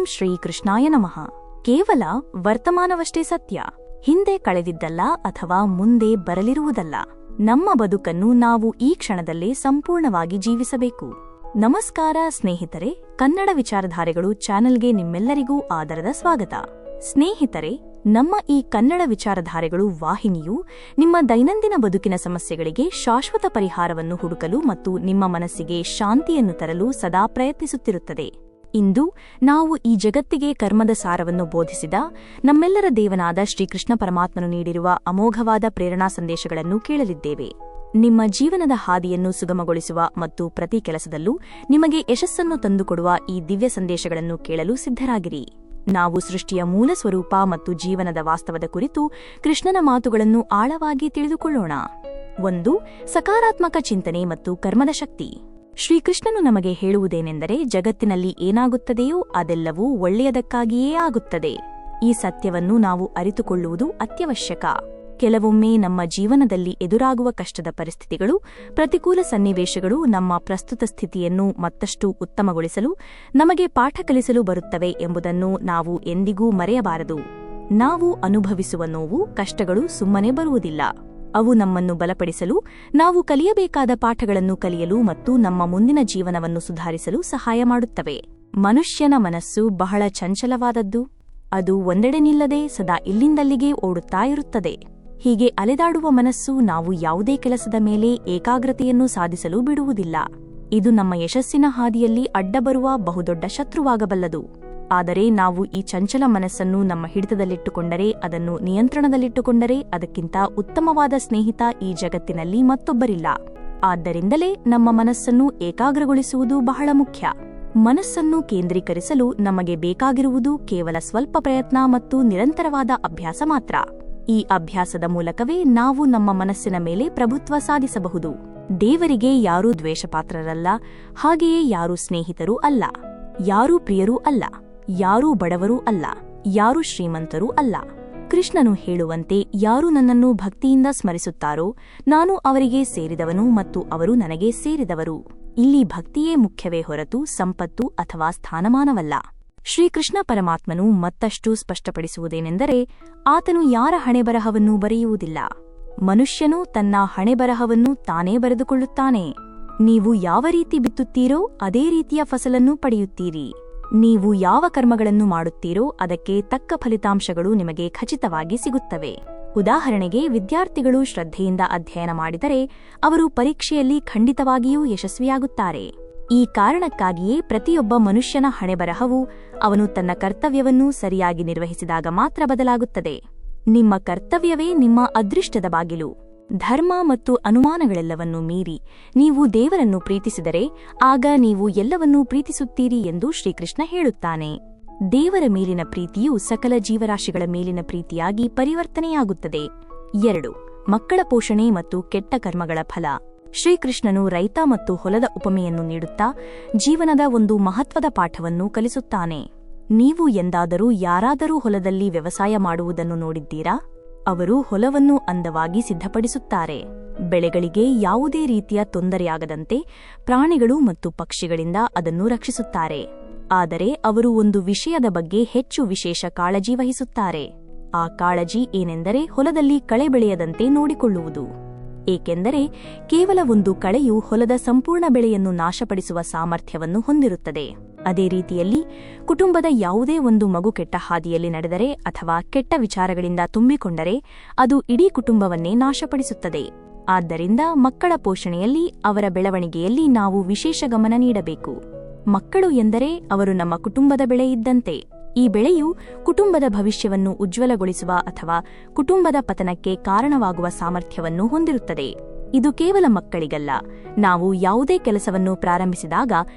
ಶ್ರೀ ಕೃಷ್ಣಾಯ ನಮಃ. ಕೇವಲ ವರ್ತಮಾನವಷ್ಟೇ ಸತ್ಯ, ಹಿಂದೆ ಕಳೆದಿದ್ದಲ್ಲ ಅಥವಾ ಮುಂದೆ ಬರಲಿರುವುದಲ್ಲ. ನಮ್ಮ ಬದುಕನ್ನು ನಾವು ಈ ಕ್ಷಣದಲ್ಲೇ ಸಂಪೂರ್ಣವಾಗಿ ಜೀವಿಸಬೇಕು. ನಮಸ್ಕಾರ ಸ್ನೇಹಿತರೆ, ಕನ್ನಡ ವಿಚಾರಧಾರೆಗಳು ಚಾನೆಲ್ಗೆ ನಿಮ್ಮೆಲ್ಲರಿಗೂ ಆದರದ ಸ್ವಾಗತ. ಸ್ನೇಹಿತರೆ, ನಮ್ಮ ಈ ಕನ್ನಡ ವಿಚಾರಧಾರೆಗಳು ವಾಹಿನಿಯು ನಿಮ್ಮ ದೈನಂದಿನ ಬದುಕಿನ ಸಮಸ್ಯೆಗಳಿಗೆ ಶಾಶ್ವತ ಪರಿಹಾರವನ್ನು ಹುಡುಕಲು ಮತ್ತು ನಿಮ್ಮ ಮನಸ್ಸಿಗೆ ಶಾಂತಿಯನ್ನು ತರಲು ಸದಾ ಪ್ರಯತ್ನಿಸುತ್ತಿರುತ್ತದೆ. ಇಂದು ನಾವು ಈ ಜಗತ್ತಿಗೆ ಕರ್ಮದ ಸಾರವನ್ನು ಬೋಧಿಸಿದ ನಮ್ಮೆಲ್ಲರ ದೇವನಾದ ಶ್ರೀಕೃಷ್ಣ ಪರಮಾತ್ಮನು ನೀಡಿರುವ ಅಮೋಘವಾದ ಪ್ರೇರಣಾ ಸಂದೇಶಗಳನ್ನು ಕೇಳಲಿದ್ದೇವೆ. ನಿಮ್ಮ ಜೀವನದ ಹಾದಿಯನ್ನು ಸುಗಮಗೊಳಿಸುವ ಮತ್ತು ಪ್ರತಿ ಕೆಲಸದಲ್ಲೂ ನಿಮಗೆ ಯಶಸ್ಸನ್ನು ತಂದುಕೊಡುವ ಈ ದಿವ್ಯ ಸಂದೇಶಗಳನ್ನು ಕೇಳಲು ಸಿದ್ಧರಾಗಿರಿ. ನಾವು ಸೃಷ್ಟಿಯ ಮೂಲ ಸ್ವರೂಪ ಮತ್ತು ಜೀವನದ ವಾಸ್ತವದ ಕುರಿತು ಕೃಷ್ಣನ ಮಾತುಗಳನ್ನು ಆಳವಾಗಿ ತಿಳಿದುಕೊಳ್ಳೋಣ. 1. ಸಕಾರಾತ್ಮಕ ಚಿಂತನೆ ಮತ್ತು ಕರ್ಮದ ಶಕ್ತಿ. ಶ್ರೀಕೃಷ್ಣನು ನಮಗೆ ಹೇಳುವುದೇನೆಂದರೆ, ಜಗತ್ತಿನಲ್ಲಿ ಏನಾಗುತ್ತದೆಯೋ ಅದೆಲ್ಲವೂ ಒಳ್ಳೆಯದಕ್ಕಾಗಿಯೇ ಆಗುತ್ತದೆ. ಈ ಸತ್ಯವನ್ನು ನಾವು ಅರಿತುಕೊಳ್ಳುವುದು ಅತ್ಯವಶ್ಯಕ. ಕೆಲವೊಮ್ಮೆ ನಮ್ಮ ಜೀವನದಲ್ಲಿ ಎದುರಾಗುವ ಕಷ್ಟದ ಪರಿಸ್ಥಿತಿಗಳು, ಪ್ರತಿಕೂಲ ಸನ್ನಿವೇಶಗಳು ನಮ್ಮ ಪ್ರಸ್ತುತ ಸ್ಥಿತಿಯನ್ನು ಮತ್ತಷ್ಟು ಉತ್ತಮಗೊಳಿಸಲು, ನಮಗೆ ಪಾಠ ಕಲಿಸಲು ಬರುತ್ತವೆ ಎಂಬುದನ್ನು ನಾವು ಎಂದಿಗೂ ಮರೆಯಬಾರದು. ನಾವು ಅನುಭವಿಸುವ ನೋವು, ಕಷ್ಟಗಳು ಸುಮ್ಮನೆ ಬರುವುದಿಲ್ಲ. ಅವು ನಮ್ಮನ್ನು ಬಲಪಡಿಸಲು, ನಾವು ಕಲಿಯಬೇಕಾದ ಪಾಠಗಳನ್ನು ಕಲಿಯಲು ಮತ್ತು ನಮ್ಮ ಮುಂದಿನ ಜೀವನವನ್ನು ಸುಧಾರಿಸಲು ಸಹಾಯ ಮಾಡುತ್ತವೆ. ಮನುಷ್ಯನ ಮನಸ್ಸು ಬಹಳ ಚಂಚಲವಾದದ್ದು. ಅದು ಒಂದೆಡೆ ನಿಲ್ಲದೆ ಸದಾ ಇಲ್ಲಿಂದಲ್ಲಿಗೆ ಓಡುತ್ತಾ ಇರುತ್ತದೆ. ಹೀಗೆ ಅಲೆದಾಡುವ ಮನಸ್ಸು ನಾವು ಯಾವುದೇ ಕೆಲಸದ ಮೇಲೆ ಏಕಾಗ್ರತೆಯನ್ನು ಸಾಧಿಸಲು ಬಿಡುವುದಿಲ್ಲ. ಇದು ನಮ್ಮ ಯಶಸ್ಸಿನ ಹಾದಿಯಲ್ಲಿ ಅಡ್ಡಬರುವ ಬಹುದೊಡ್ಡ ಶತ್ರುವಾಗಬಲ್ಲದು. ಆದರೆ ನಾವು ಈ ಚಂಚಲ ಮನಸ್ಸನ್ನು ನಮ್ಮ ಹಿಡಿತದಲ್ಲಿಟ್ಟುಕೊಂಡರೆ, ಅದನ್ನು ನಿಯಂತ್ರಣದಲ್ಲಿಟ್ಟುಕೊಂಡರೆ, ಅದಕ್ಕಿಂತ ಉತ್ತಮವಾದ ಸ್ನೇಹಿತ ಈ ಜಗತ್ತಿನಲ್ಲಿ ಮತ್ತೊಬ್ಬರಿಲ್ಲ. ಆದ್ದರಿಂದಲೇ ನಮ್ಮ ಮನಸ್ಸನ್ನು ಏಕಾಗ್ರಗೊಳಿಸುವುದು ಬಹಳ ಮುಖ್ಯ. ಮನಸ್ಸನ್ನು ಕೇಂದ್ರೀಕರಿಸಲು ನಮಗೆ ಬೇಕಾಗಿರುವುದು ಕೇವಲ ಸ್ವಲ್ಪ ಪ್ರಯತ್ನ ಮತ್ತು ನಿರಂತರವಾದ ಅಭ್ಯಾಸ ಮಾತ್ರ. ಈ ಅಭ್ಯಾಸದ ಮೂಲಕವೇ ನಾವು ನಮ್ಮ ಮನಸ್ಸಿನ ಮೇಲೆ ಪ್ರಭುತ್ವ ಸಾಧಿಸಬಹುದು. ದೇವರಿಗೆ ಯಾರೂ ದ್ವೇಷಪಾತ್ರರಲ್ಲ, ಹಾಗೆಯೇ ಯಾರೂ ಸ್ನೇಹಿತರೂ ಅಲ್ಲ, ಯಾರೂ ಪ್ರಿಯರೂ ಅಲ್ಲ, ಯಾರೂ ಬಡವರೂ ಅಲ್ಲ, ಯಾರೂ ಶ್ರೀಮಂತರೂ ಅಲ್ಲ. ಕೃಷ್ಣನು ಹೇಳುವಂತೆ, ಯಾರು ನನ್ನನ್ನು ಭಕ್ತಿಯಿಂದ ಸ್ಮರಿಸುತ್ತಾರೋ ನಾನು ಅವರಿಗೆ ಸೇರಿದವನು ಮತ್ತು ಅವರು ನನಗೆ ಸೇರಿದವರು. ಇಲ್ಲಿ ಭಕ್ತಿಯೇ ಮುಖ್ಯವೇ ಹೊರತು ಸಂಪತ್ತು ಅಥವಾ ಸ್ಥಾನಮಾನವಲ್ಲ. ಶ್ರೀಕೃಷ್ಣ ಪರಮಾತ್ಮನು ಮತ್ತಷ್ಟು ಸ್ಪಷ್ಟಪಡಿಸುವುದೇನೆಂದರೆ, ಆತನು ಯಾರ ಹಣೆಬರಹವನ್ನೂ ಬರೆಯುವುದಿಲ್ಲ. ಮನುಷ್ಯನು ತನ್ನ ಹಣೆಬರಹವನ್ನು ತಾನೇ ಬರೆದುಕೊಳ್ಳುತ್ತಾನೆ. ನೀವು ಯಾವ ರೀತಿ ಬಿತ್ತುತ್ತೀರೋ ಅದೇ ರೀತಿಯ ಫಸಲನ್ನು ಪಡೆಯುತ್ತೀರಿ. ನೀವು ಯಾವ ಕರ್ಮಗಳನ್ನು ಮಾಡುತ್ತೀರೋ ಅದಕ್ಕೆ ತಕ್ಕ ಫಲಿತಾಂಶಗಳು ನಿಮಗೆ ಖಚಿತವಾಗಿ ಸಿಗುತ್ತವೆ. ಉದಾಹರಣೆಗೆ, ವಿದ್ಯಾರ್ಥಿಗಳು ಶ್ರದ್ಧೆಯಿಂದ ಅಧ್ಯಯನ ಮಾಡಿದರೆ ಅವರು ಪರೀಕ್ಷೆಯಲ್ಲಿ ಖಂಡಿತವಾಗಿಯೂ ಯಶಸ್ವಿಯಾಗುತ್ತಾರೆ. ಈ ಕಾರಣಕ್ಕಾಗಿಯೇ ಪ್ರತಿಯೊಬ್ಬ ಮನುಷ್ಯನ ಹಣೆಬರಹವು ಅವನು ತನ್ನ ಕರ್ತವ್ಯವನ್ನು ಸರಿಯಾಗಿ ನಿರ್ವಹಿಸಿದಾಗ ಮಾತ್ರ ಬದಲಾಗುತ್ತದೆ. ನಿಮ್ಮ ಕರ್ತವ್ಯವೇ ನಿಮ್ಮ ಅದೃಷ್ಟದ ಬಾಗಿಲು. ಧರ್ಮ ಮತ್ತು ಅನುಮಾನಗಳೆಲ್ಲವನ್ನೂ ಮೀರಿ ನೀವು ದೇವರನ್ನು ಪ್ರೀತಿಸಿದರೆ ಆಗ ನೀವು ಎಲ್ಲವನ್ನೂ ಪ್ರೀತಿಸುತ್ತೀರಿ ಎಂದು ಶ್ರೀಕೃಷ್ಣ ಹೇಳುತ್ತಾನೆ. ದೇವರ ಮೇಲಿನ ಪ್ರೀತಿಯು ಸಕಲ ಜೀವರಾಶಿಗಳ ಮೇಲಿನ ಪ್ರೀತಿಯಾಗಿ ಪರಿವರ್ತನೆಯಾಗುತ್ತದೆ. 2. ಮಕ್ಕಳ ಪೋಷಣೆ ಮತ್ತು ಕೆಟ್ಟ ಕರ್ಮಗಳ ಫಲ. ಶ್ರೀಕೃಷ್ಣನು ರೈತ ಮತ್ತು ಹೊಲದ ಉಪಮೆಯನ್ನು ನೀಡುತ್ತಾ ಜೀವನದ ಒಂದು ಮಹತ್ವದ ಪಾಠವನ್ನು ಕಲಿಸುತ್ತಾನೆ. ನೀವು ಎಂದಾದರೂ ಯಾರಾದರೂ ಹೊಲದಲ್ಲಿ ವ್ಯವಸಾಯ ಮಾಡುವುದನ್ನು ನೋಡಿದ್ದೀರಾ? ಅವರು ಹೊಲವನ್ನು ಅಂದವಾಗಿ ಸಿದ್ಧಪಡಿಸುತ್ತಾರೆ. ಬೆಳೆಗಳಿಗೆ ಯಾವುದೇ ರೀತಿಯ ತೊಂದರೆಯಾಗದಂತೆ ಪ್ರಾಣಿಗಳು ಮತ್ತು ಪಕ್ಷಿಗಳಿಂದ ಅದನ್ನು ರಕ್ಷಿಸುತ್ತಾರೆ. ಆದರೆ ಅವರು ಒಂದು ವಿಷಯದ ಬಗ್ಗೆ ಹೆಚ್ಚು ವಿಶೇಷ ಕಾಳಜಿ ವಹಿಸುತ್ತಾರೆ. ಆ ಕಾಳಜಿ ಏನೆಂದರೆ ಹೊಲದಲ್ಲಿ ಕಳೆ ಬೆಳೆಯದಂತೆ ನೋಡಿಕೊಳ್ಳುವುದು. ಏಕೆಂದರೆ ಕೇವಲ ಒಂದು ಕಳೆಯು ಹೊಲದ ಸಂಪೂರ್ಣ ಬೆಳೆಯನ್ನು ನಾಶಪಡಿಸುವ ಸಾಮರ್ಥ್ಯವನ್ನು ಹೊಂದಿರುತ್ತದೆ. ಅದೇ ರೀತಿಯಲ್ಲಿ ಕುಟುಂಬದ ಯಾವುದೇ ಒಂದು ಮಗು ಕೆಟ್ಟ ಹಾದಿಯಲ್ಲಿ ನಡೆದರೆ ಅಥವಾ ಕೆಟ್ಟ ವಿಚಾರಗಳಿಂದ ತುಂಬಿಕೊಂಡರೆ ಅದು ಇಡೀ ಕುಟುಂಬವನ್ನೇ ನಾಶಪಡಿಸುತ್ತದೆ. ಆದ್ದರಿಂದ ಮಕ್ಕಳ ಪೋಷಣೆಯಲ್ಲಿ, ಅವರ ಬೆಳವಣಿಗೆಯಲ್ಲಿ ನಾವು ವಿಶೇಷ ಗಮನ ನೀಡಬೇಕು. ಮಕ್ಕಳು ಎಂದರೆ ಅವರು ನಮ್ಮ ಕುಟುಂಬದ ಬೆಳೆ ಇದ್ದಂತೆ. ಈ ಬೆಳೆಯು ಕುಟುಂಬದ ಭವಿಷ್ಯವನ್ನು ಉಜ್ವಲಗೊಳಿಸುವ ಅಥವಾ ಕುಟುಂಬದ ಪತನಕ್ಕೆ ಕಾರಣವಾಗುವ ಸಾಮರ್ಥ್ಯವನ್ನು ಹೊಂದಿರುತ್ತದೆ. ಇದು ಕೇವಲ ಮಕ್ಕಳಿಗಲ್ಲ. ನಾವು ಯಾವುದೇ ಕೆಲಸವನ್ನು ಪ್ರಾರಂಭಿಸಿದಾಗ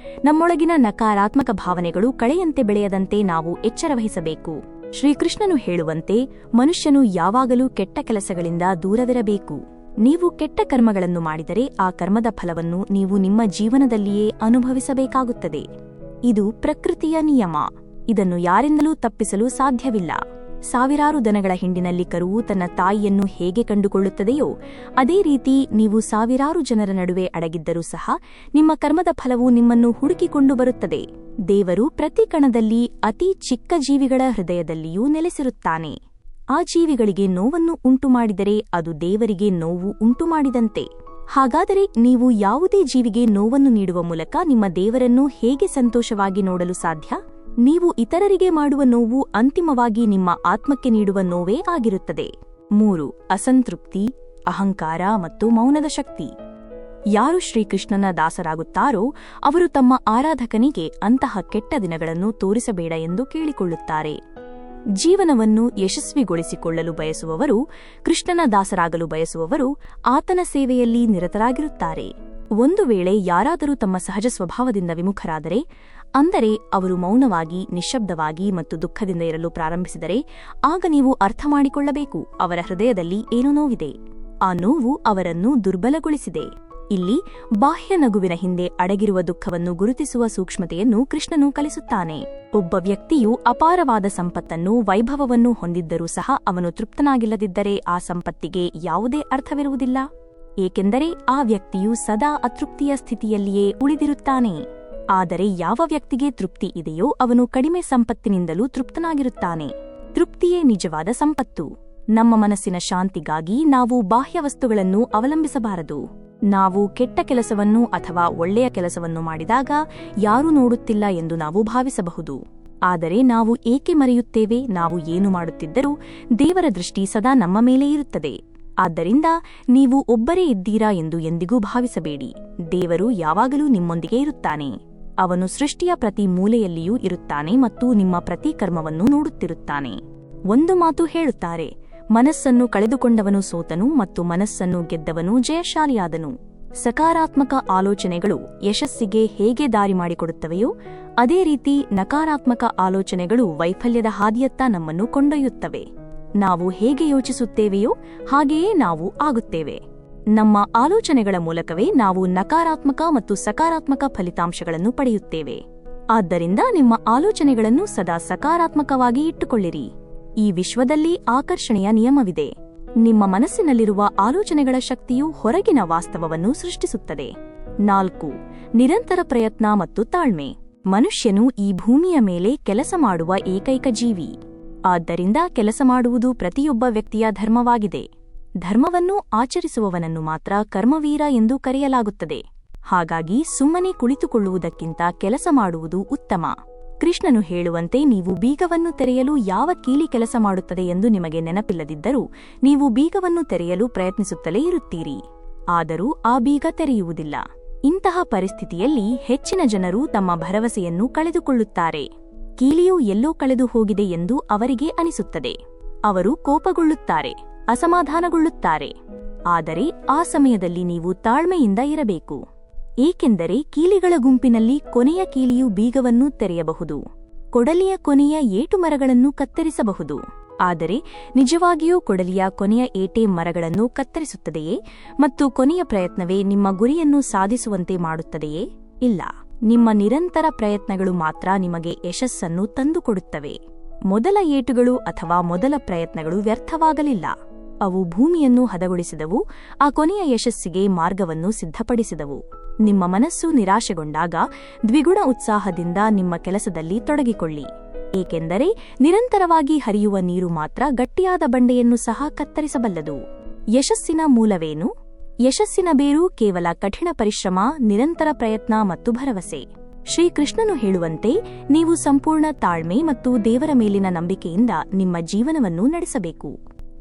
ನಮ್ಮೊಳಗಿನ ನಕಾರಾತ್ಮಕ ಭಾವನೆಗಳು ಕಳೆಯಂತೆ ಬೆಳೆಯದಂತೆ ನಾವು ಎಚ್ಚರವಹಿಸಬೇಕು. ಶ್ರೀಕೃಷ್ಣನು ಹೇಳುವಂತೆ, ಮನುಷ್ಯನು ಯಾವಾಗಲೂ ಕೆಟ್ಟ ಕೆಲಸಗಳಿಂದ ದೂರವಿರಬೇಕು. ನೀವು ಕೆಟ್ಟ ಕರ್ಮಗಳನ್ನು ಮಾಡಿದರೆ ಆ ಕರ್ಮದ ಫಲವನ್ನು ನೀವು ನಿಮ್ಮ ಜೀವನದಲ್ಲಿಯೇ ಅನುಭವಿಸಬೇಕಾಗುತ್ತದೆ. ಇದು ಪ್ರಕೃತಿಯ ನಿಯಮ. ಇದನ್ನು ಯಾರಿಂದಲೂ ತಪ್ಪಿಸಲು ಸಾಧ್ಯವಿಲ್ಲ. ಸಾವಿರಾರು ದನಗಳ ಹಿಂಡಿನಲ್ಲಿ ಕರುವು ತನ್ನ ತಾಯಿಯನ್ನು ಹೇಗೆ ಕಂಡುಕೊಳ್ಳುತ್ತದೆಯೋ ಅದೇ ರೀತಿ ನೀವು ಸಾವಿರಾರು ಜನರ ನಡುವೆ ಅಡಗಿದ್ದರೂ ಸಹ ನಿಮ್ಮ ಕರ್ಮದ ಫಲವು ನಿಮ್ಮನ್ನು ಹುಡುಕಿಕೊಂಡು ಬರುತ್ತದೆ. ದೇವರು ಪ್ರತಿ ಕಣದಲ್ಲಿ ಅತಿ ಚಿಕ್ಕ ಜೀವಿಗಳ ಹೃದಯದಲ್ಲಿಯೂ ನೆಲೆಸಿರುತ್ತಾನೆ. ಆ ಜೀವಿಗಳಿಗೆ ನೋವನ್ನು ಉಂಟುಮಾಡಿದರೆ ಅದು ದೇವರಿಗೆ ನೋವು ಉಂಟುಮಾಡಿದಂತೆ. ಹಾಗಾದರೆ ನೀವು ಯಾವುದೇ ಜೀವಿಗೆ ನೋವನ್ನು ನೀಡುವ ಮೂಲಕ ನಿಮ್ಮ ದೇವರನ್ನು ಹೇಗೆ ಸಂತೋಷವಾಗಿ ನೋಡಲು ಸಾಧ್ಯ? ನೀವು ಇತರರಿಗೆ ಮಾಡುವ ನೋವು ಅಂತಿಮವಾಗಿ ನಿಮ್ಮ ಆತ್ಮಕ್ಕೆ ನೀಡುವ ನೋವೇ ಆಗಿರುತ್ತದೆ. 3. ಅಸಂತೃಪ್ತಿ, ಅಹಂಕಾರ ಮತ್ತು ಮೌನದ ಶಕ್ತಿ. ಯಾರು ಶ್ರೀಕೃಷ್ಣನ ದಾಸರಾಗುತ್ತಾರೋ ಅವರು ತಮ್ಮ ಆರಾಧಕನಿಗೆ ಅಂತಹ ಕೆಟ್ಟ ದಿನಗಳನ್ನು ತೋರಿಸಬೇಡ ಎಂದು ಕೇಳಿಕೊಳ್ಳುತ್ತಾರೆ. ಜೀವನವನ್ನು ಯಶಸ್ವಿಗೊಳಿಸಿಕೊಳ್ಳಲು ಬಯಸುವವರು, ಕೃಷ್ಣನ ದಾಸರಾಗಲು ಬಯಸುವವರು ಆತನ ಸೇವೆಯಲ್ಲಿ ನಿರತರಾಗಿರುತ್ತಾರೆ. ಒಂದು ವೇಳೆ ಯಾರಾದರೂ ತಮ್ಮ ಸಹಜ ಸ್ವಭಾವದಿಂದ ವಿಮುಖರಾದರೆ, ಅಂದರೆ ಅವರು ಮೌನವಾಗಿ, ನಿಶ್ಶಬ್ದವಾಗಿ ಮತ್ತು ದುಃಖದಿಂದ ಇರಲು ಪ್ರಾರಂಭಿಸಿದರೆ, ಆಗ ನೀವು ಅರ್ಥ ಮಾಡಿಕೊಳ್ಳಬೇಕು ಅವರ ಹೃದಯದಲ್ಲಿ ಏನೋ ನೋವಿದೆ. ಆ ನೋವು ಅವರನ್ನು ದುರ್ಬಲಗೊಳಿಸಿದೆ. ಇಲ್ಲಿ ಬಾಹ್ಯ ನಗುವಿನ ಹಿಂದೆ ಅಡಗಿರುವ ದುಃಖವನ್ನು ಗುರುತಿಸುವ ಸೂಕ್ಷ್ಮತೆಯನ್ನು ಕೃಷ್ಣನು ಕಲಿಸುತ್ತಾನೆ. ಒಬ್ಬ ವ್ಯಕ್ತಿಯು ಅಪಾರವಾದ ಸಂಪತ್ತನ್ನು, ವೈಭವವನ್ನು ಹೊಂದಿದ್ದರೂ ಸಹ ಅವನು ತೃಪ್ತನಾಗಿಲ್ಲದಿದ್ದರೆ ಆ ಸಂಪತ್ತಿಗೆ ಯಾವುದೇ ಅರ್ಥವಿರುವುದಿಲ್ಲ. ಏಕೆಂದರೆ ಆ ವ್ಯಕ್ತಿಯು ಸದಾ ಅತೃಪ್ತಿಯ ಸ್ಥಿತಿಯಲ್ಲಿಯೇ ಉಳಿದಿರುತ್ತಾನೆ. ಆದರೆ ಯಾವ ವ್ಯಕ್ತಿಗೆ ತೃಪ್ತಿ ಇದೆಯೋ ಅವನು ಕಡಿಮೆ ಸಂಪತ್ತಿನಿಂದಲೂ ತೃಪ್ತನಾಗಿರುತ್ತಾನೆ. ತೃಪ್ತಿಯೇ ನಿಜವಾದ ಸಂಪತ್ತು. ನಮ್ಮ ಮನಸ್ಸಿನ ಶಾಂತಿಗಾಗಿ ನಾವು ಬಾಹ್ಯ ವಸ್ತುಗಳನ್ನು ಅವಲಂಬಿಸಬಾರದು. ನಾವು ಕೆಟ್ಟ ಕೆಲಸವನ್ನು ಅಥವಾ ಒಳ್ಳೆಯ ಕೆಲಸವನ್ನು ಮಾಡಿದಾಗ ಯಾರೂ ನೋಡುತ್ತಿಲ್ಲ ಎಂದು ನಾವು ಭಾವಿಸಬಹುದು. ಆದರೆ ನಾವು ಏಕೆ ಮರೆಯುತ್ತೇವೆ? ನಾವು ಏನು ಮಾಡುತ್ತಿದ್ದರೂ ದೇವರ ದೃಷ್ಟಿ ಸದಾ ನಮ್ಮ ಮೇಲೆ ಇರುತ್ತದೆ. ಆದ್ದರಿಂದ ನೀವು ಒಬ್ಬರೇ ಇದ್ದೀರಾ ಎಂದು ಎಂದಿಗೂ ಭಾವಿಸಬೇಡಿ. ದೇವರು ಯಾವಾಗಲೂ ನಿಮ್ಮೊಂದಿಗೆ ಇರುತ್ತಾನೆ. ಅವನು ಸೃಷ್ಟಿಯ ಪ್ರತಿ ಮೂಲೆಯಲ್ಲಿಯೂ ಇರುತ್ತಾನೆ ಮತ್ತು ನಿಮ್ಮ ಪ್ರತಿ ಕರ್ಮವನ್ನು ನೋಡುತ್ತಿರುತ್ತಾನೆ. ಒಂದು ಮಾತು ಹೇಳುತ್ತಾರೆ, ಮನಸ್ಸನ್ನು ಕಳೆದುಕೊಂಡವನು ಸೋತನು ಮತ್ತು ಮನಸ್ಸನ್ನು ಗೆದ್ದವನು ಜಯಶಾಲಿಯಾದನು. ಸಕಾರಾತ್ಮಕ ಆಲೋಚನೆಗಳು ಯಶಸ್ಸಿಗೆ ಹೇಗೆ ದಾರಿ ಮಾಡಿಕೊಡುತ್ತವೆಯೋ ಅದೇ ರೀತಿ ನಕಾರಾತ್ಮಕ ಆಲೋಚನೆಗಳು ವೈಫಲ್ಯದ ಹಾದಿಯತ್ತ ನಮ್ಮನ್ನು ಕೊಂಡೊಯ್ಯುತ್ತವೆ. ನಾವು ಹೇಗೆ ಯೋಚಿಸುತ್ತೇವೆಯೋ ಹಾಗೆಯೇ ನಾವು ಆಗುತ್ತೇವೆ. ನಮ್ಮ ಆಲೋಚನೆಗಳ ಮೂಲಕವೇ ನಾವು ನಕಾರಾತ್ಮಕ ಮತ್ತು ಸಕಾರಾತ್ಮಕ ಫಲಿತಾಂಶಗಳನ್ನು ಪಡೆಯುತ್ತೇವೆ. ಆದ್ದರಿಂದ ನಿಮ್ಮ ಆಲೋಚನೆಗಳನ್ನು ಸದಾ ಸಕಾರಾತ್ಮಕವಾಗಿ ಇಟ್ಟುಕೊಳ್ಳಿರಿ. ಈ ವಿಶ್ವದಲ್ಲಿ ಆಕರ್ಷಣೆಯ ನಿಯಮವಿದೆ. ನಿಮ್ಮ ಮನಸ್ಸಿನಲ್ಲಿರುವ ಆಲೋಚನೆಗಳ ಶಕ್ತಿಯು ಹೊರಗಿನ ವಾಸ್ತವವನ್ನು ಸೃಷ್ಟಿಸುತ್ತದೆ. 4. ನಿರಂತರ ಪ್ರಯತ್ನ ಮತ್ತು ತಾಳ್ಮೆ. ಮನುಷ್ಯನು ಈ ಭೂಮಿಯ ಮೇಲೆ ಕೆಲಸ ಮಾಡುವ ಏಕೈಕ ಜೀವಿ. ಆದ್ದರಿಂದ ಕೆಲಸ ಮಾಡುವುದು ಪ್ರತಿಯೊಬ್ಬ ವ್ಯಕ್ತಿಯ ಧರ್ಮವಾಗಿದೆ. ಧರ್ಮವನ್ನು ಆಚರಿಸುವವನನ್ನು ಮಾತ್ರ ಕರ್ಮವೀರ ಎಂದು ಕರೆಯಲಾಗುತ್ತದೆ. ಹಾಗಾಗಿ ಸುಮ್ಮನೆ ಕುಳಿತುಕೊಳ್ಳುವುದಕ್ಕಿಂತ ಕೆಲಸ ಮಾಡುವುದು ಉತ್ತಮ. ಕೃಷ್ಣನು ಹೇಳುವಂತೆ, ನೀವು ಬೀಗವನ್ನು ತೆರೆಯಲು ಯಾವ ಕೀಲಿ ಕೆಲಸ ಮಾಡುತ್ತದೆ ಎಂದು ನಿಮಗೆ ನೆನಪಿಲ್ಲದಿದ್ದರೂ ನೀವು ಬೀಗವನ್ನು ತೆರೆಯಲು ಪ್ರಯತ್ನಿಸುತ್ತಲೇ ಇರುತ್ತೀರಿ. ಆದರೂ ಆ ಬೀಗ ತೆರೆಯುವುದಿಲ್ಲ. ಇಂತಹ ಪರಿಸ್ಥಿತಿಯಲ್ಲಿ ಹೆಚ್ಚಿನ ಜನರು ತಮ್ಮ ಭರವಸೆಯನ್ನು ಕಳೆದುಕೊಳ್ಳುತ್ತಾರೆ. ಕೀಲಿಯು ಎಲ್ಲೋ ಕಳೆದು ಹೋಗಿದೆ ಎಂದು ಅವರಿಗೆ ಅನಿಸುತ್ತದೆ. ಅವರು ಕೋಪಗೊಳ್ಳುತ್ತಾರೆ, ಅಸಮಾಧಾನಗೊಳ್ಳುತ್ತಾರೆ. ಆದರೆ ಆ ಸಮಯದಲ್ಲಿ ನೀವು ತಾಳ್ಮೆಯಿಂದ ಇರಬೇಕು. ಏಕೆಂದರೆ ಕೀಲಿಗಳ ಗುಂಪಿನಲ್ಲಿ ಕೊನೆಯ ಕೀಲಿಯು ಬೀಗವನ್ನು ತೆರೆಯಬಹುದು. ಕೊಡಲಿಯ ಕೊನೆಯ ಏಟು ಮರಗಳನ್ನು ಕತ್ತರಿಸಬಹುದು. ಆದರೆ ನಿಜವಾಗಿಯೂ ಕೊಡಲಿಯ ಕೊನೆಯ ಏಟೆ ಮರಗಳನ್ನು ಕತ್ತರಿಸುತ್ತದೆಯೇ ಮತ್ತು ಕೊನೆಯ ಪ್ರಯತ್ನವೇ ನಿಮ್ಮ ಗುರಿಯನ್ನು ಸಾಧಿಸುವಂತೆ ಮಾಡುತ್ತದೆಯೇ? ಇಲ್ಲ. ನಿಮ್ಮ ನಿರಂತರ ಪ್ರಯತ್ನಗಳು ಮಾತ್ರ ನಿಮಗೆ ಯಶಸ್ಸನ್ನು ತಂದುಕೊಡುತ್ತವೆ. ಮೊದಲ ಏಟುಗಳು ಅಥವಾ ಮೊದಲ ಪ್ರಯತ್ನಗಳು ವ್ಯರ್ಥವಾಗಲಿಲ್ಲ. ಅವು ಭೂಮಿಯನ್ನು ಹದಗೊಳಿಸಿದವು, ಆ ಕೊನೆಯ ಯಶಸ್ಸಿಗೆ ಮಾರ್ಗವನ್ನು ಸಿದ್ಧಪಡಿಸಿದವು. ನಿಮ್ಮ ಮನಸ್ಸು ನಿರಾಶೆಗೊಂಡಾಗ ದ್ವಿಗುಣ ಉತ್ಸಾಹದಿಂದ ನಿಮ್ಮ ಕೆಲಸದಲ್ಲಿ ತೊಡಗಿಕೊಳ್ಳಿ. ಏಕೆಂದರೆ ನಿರಂತರವಾಗಿ ಹರಿಯುವ ನೀರು ಮಾತ್ರ ಗಟ್ಟಿಯಾದ ಬಂಡೆಯನ್ನು ಸಹ ಕತ್ತರಿಸಬಲ್ಲದು. ಯಶಸ್ಸಿನ ಮೂಲವೇನು? ಯಶಸ್ಸಿನ ಬೇರು ಕೇವಲ ಕಠಿಣ ಪರಿಶ್ರಮ, ನಿರಂತರ ಪ್ರಯತ್ನ ಮತ್ತು ಭರವಸೆ. ಶ್ರೀಕೃಷ್ಣನು ಹೇಳುವಂತೆ, ನೀವು ಸಂಪೂರ್ಣ ತಾಳ್ಮೆ ಮತ್ತು ದೇವರ ಮೇಲಿನ ನಂಬಿಕೆಯಿಂದ ನಿಮ್ಮ ಜೀವನವನ್ನು ನಡೆಸಬೇಕು.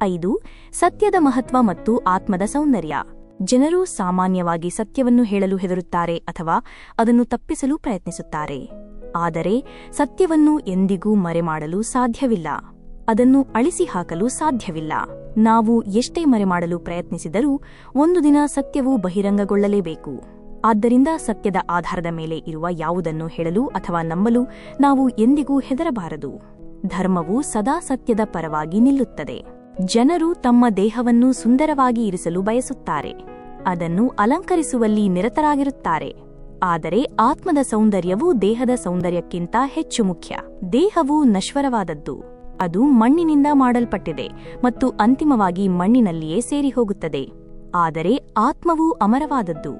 5. ಸತ್ಯದ ಮಹತ್ವ ಮತ್ತು ಆತ್ಮದ ಸೌಂದರ್ಯ. ಜನರು ಸಾಮಾನ್ಯವಾಗಿ ಸತ್ಯವನ್ನು ಹೇಳಲು ಹೆದರುತ್ತಾರೆ ಅಥವಾ ಅದನ್ನು ತಪ್ಪಿಸಲು ಪ್ರಯತ್ನಿಸುತ್ತಾರೆ. ಆದರೆ ಸತ್ಯವನ್ನು ಎಂದಿಗೂ ಮರೆಮಾಡಲು ಸಾಧ್ಯವಿಲ್ಲ. ಅದನ್ನು ಅಳಿಸಿಹಾಕಲು ಸಾಧ್ಯವಿಲ್ಲ. ನಾವು ಎಷ್ಟೇ ಮರೆಮಾಡಲು ಪ್ರಯತ್ನಿಸಿದರೂ ಒಂದು ದಿನ ಸತ್ಯವು ಬಹಿರಂಗಗೊಳ್ಳಲೇಬೇಕು. ಆದ್ದರಿಂದ ಸತ್ಯದ ಆಧಾರದ ಮೇಲೆ ಇರುವ ಯಾವುದನ್ನು ಹೇಳಲು ಅಥವಾ ನಂಬಲು ನಾವು ಎಂದಿಗೂ ಹೆದರಬಾರದು. ಧರ್ಮವು ಸದಾ ಸತ್ಯದ ಪರವಾಗಿ ನಿಲ್ಲುತ್ತದೆ. ಜನರು ತಮ್ಮ ದೇಹವನ್ನು ಸುಂದರವಾಗಿ ಇರಿಸಲು ಬಯಸುತ್ತಾರೆ. ಅದನ್ನು ಅಲಂಕರಿಸುವಲ್ಲಿ ನಿರತರಾಗಿರುತ್ತಾರೆ. ಆದರೆ ಆತ್ಮದ ಸೌಂದರ್ಯವು ದೇಹದ ಸೌಂದರ್ಯಕ್ಕಿಂತ ಹೆಚ್ಚು ಮುಖ್ಯ. ದೇಹವು ನಶ್ವರವಾದದ್ದು. ಅದು ಮಣ್ಣಿನಿಂದ ಮಾಡಲ್ಪಟ್ಟಿದೆ ಮತ್ತು ಅಂತಿಮವಾಗಿ ಮಣ್ಣಿನಲ್ಲಿಯೇ ಸೇರಿ ಹೋಗುತ್ತದೆ. ಆದರೆ ಆತ್ಮವು ಅಮರವಾದದ್ದು.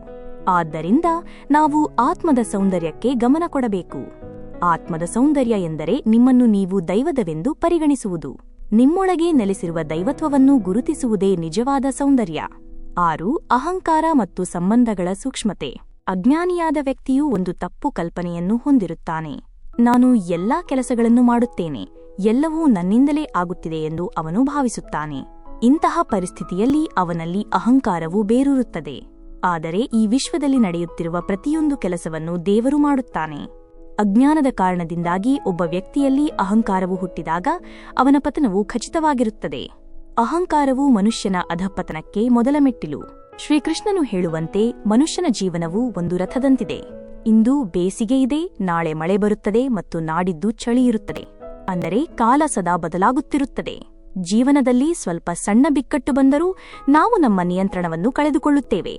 ಆದ್ದರಿಂದ ನಾವು ಆತ್ಮದ ಸೌಂದರ್ಯಕ್ಕೆ ಗಮನ ಕೊಡಬೇಕು. ಆತ್ಮದ ಸೌಂದರ್ಯ ಎಂದರೆ ನಿಮ್ಮನ್ನು ನೀವು ದೈವದವೆಂದು ಪರಿಗಣಿಸುವುದು. ನಿಮ್ಮೊಳಗೆ ನೆಲೆಸಿರುವ ದೈವತ್ವವನ್ನು ಗುರುತಿಸುವುದೇ ನಿಜವಾದ ಸೌಂದರ್ಯ. 6. ಅಹಂಕಾರ ಮತ್ತು ಸಂಬಂಧಗಳ ಸೂಕ್ಷ್ಮತೆ. ಅಜ್ಞಾನಿಯಾದ ವ್ಯಕ್ತಿಯು ಒಂದು ತಪ್ಪು ಕಲ್ಪನೆಯನ್ನು ಹೊಂದಿರುತ್ತಾನೆ. ನಾನು ಎಲ್ಲಾ ಕೆಲಸಗಳನ್ನು ಮಾಡುತ್ತೇನೆ, ಎಲ್ಲವೂ ನನ್ನಿಂದಲೇ ಆಗುತ್ತಿದೆ ಎಂದು ಅವನು ಭಾವಿಸುತ್ತಾನೆ. ಇಂತಹ ಪರಿಸ್ಥಿತಿಯಲ್ಲಿ ಅವನಲ್ಲಿ ಅಹಂಕಾರವು ಬೇರೂರುತ್ತದೆ. ಆದರೆ ಈ ವಿಶ್ವದಲ್ಲಿ ನಡೆಯುತ್ತಿರುವ ಪ್ರತಿಯೊಂದು ಕೆಲಸವನ್ನು ದೇವರು ಮಾಡುತ್ತಾನೆ. ಅಜ್ಞಾನದ ಕಾರಣದಿಂದಾಗಿ ಒಬ್ಬ ವ್ಯಕ್ತಿಯಲ್ಲಿ ಅಹಂಕಾರವು ಹುಟ್ಟಿದಾಗ ಅವನ ಪತನವು ಖಚಿತವಾಗಿರುತ್ತದೆ. ಅಹಂಕಾರವು ಮನುಷ್ಯನ ಅಧಃಪತನಕ್ಕೆ ಮೊದಲ ಮೆಟ್ಟಿಲು. ಶ್ರೀಕೃಷ್ಣನು ಹೇಳುವಂತೆ ಮನುಷ್ಯನ ಜೀವನವು ಒಂದು ರಥದಂತಿದೆ. ಇಂದು ಬೇಸಿಗೆ ಇದೆ, ನಾಳೆ ಮಳೆ ಬರುತ್ತದೆ ಮತ್ತು ನಾಡಿದ್ದು ಚಳಿ ಇರುತ್ತದೆ. ಅಂದರೆ ಕಾಲ ಸದಾ ಬದಲಾಗುತ್ತಿರುತ್ತದೆ. ಜೀವನದಲ್ಲಿ ಸ್ವಲ್ಪ ಸಣ್ಣ ಬಿಕ್ಕಟ್ಟು ಬಂದರೂ ನಾವು ನಮ್ಮ ನಿಯಂತ್ರಣವನ್ನು ಕಳೆದುಕೊಳ್ಳುತ್ತೇವೆ.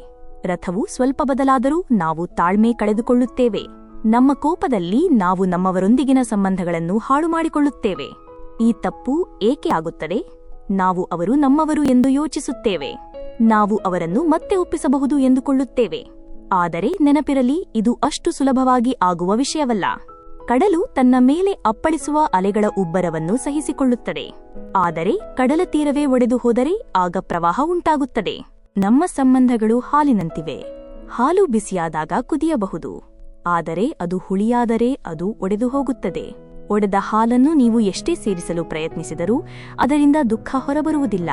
ರಥವು ಸ್ವಲ್ಪ ಬದಲಾದರೂ ನಾವು ತಾಳ್ಮೆ ಕಳೆದುಕೊಳ್ಳುತ್ತೇವೆ. ನಮ್ಮ ಕೋಪದಲ್ಲಿ ನಾವು ನಮ್ಮವರೊಂದಿಗಿನ ಸಂಬಂಧಗಳನ್ನು ಹಾಳು ಮಾಡಿಕೊಳ್ಳುತ್ತೇವೆ. ಈ ತಪ್ಪು ಏಕೆ ಆಗುತ್ತದೆ? ನಾವು ಅವರು ನಮ್ಮವರು ಎಂದು ಯೋಚಿಸುತ್ತೇವೆ. ನಾವು ಅವರನ್ನು ಮತ್ತೆ ಒಪ್ಪಿಸಬಹುದು ಎಂದುಕೊಳ್ಳುತ್ತೇವೆ. ಆದರೆ ನೆನಪಿರಲಿ, ಇದು ಅಷ್ಟು ಸುಲಭವಾಗಿ ಆಗುವ ವಿಷಯವಲ್ಲ. ಕಡಲು ತನ್ನ ಮೇಲೆ ಅಪ್ಪಳಿಸುವ ಅಲೆಗಳ ಉಬ್ಬರವನ್ನು ಸಹಿಸಿಕೊಳ್ಳುತ್ತದೆ. ಆದರೆ ಕಡಲ ತೀರವೇ ಒಡೆದು ಹೋದರೆ ಆಗ ಪ್ರವಾಹ ಉಂಟಾಗುತ್ತದೆ. ನಮ್ಮ ಸಂಬಂಧಗಳು ಹಾಲಿನಂತಿವೆ. ಹಾಲು ಬಿಸಿಯಾದಾಗ ಕುದಿಯಬಹುದು, ಆದರೆ ಅದು ಹುಳಿಯಾದರೆ ಅದು ಒಡೆದು ಹೋಗುತ್ತದೆ. ಒಡೆದ ಹಾಲನ್ನು ನೀವು ಎಷ್ಟೇ ಸೇರಿಸಲು ಪ್ರಯತ್ನಿಸಿದರೂ ಅದರಿಂದ ದುಃಖ ಹೊರಬರುವುದಿಲ್ಲ.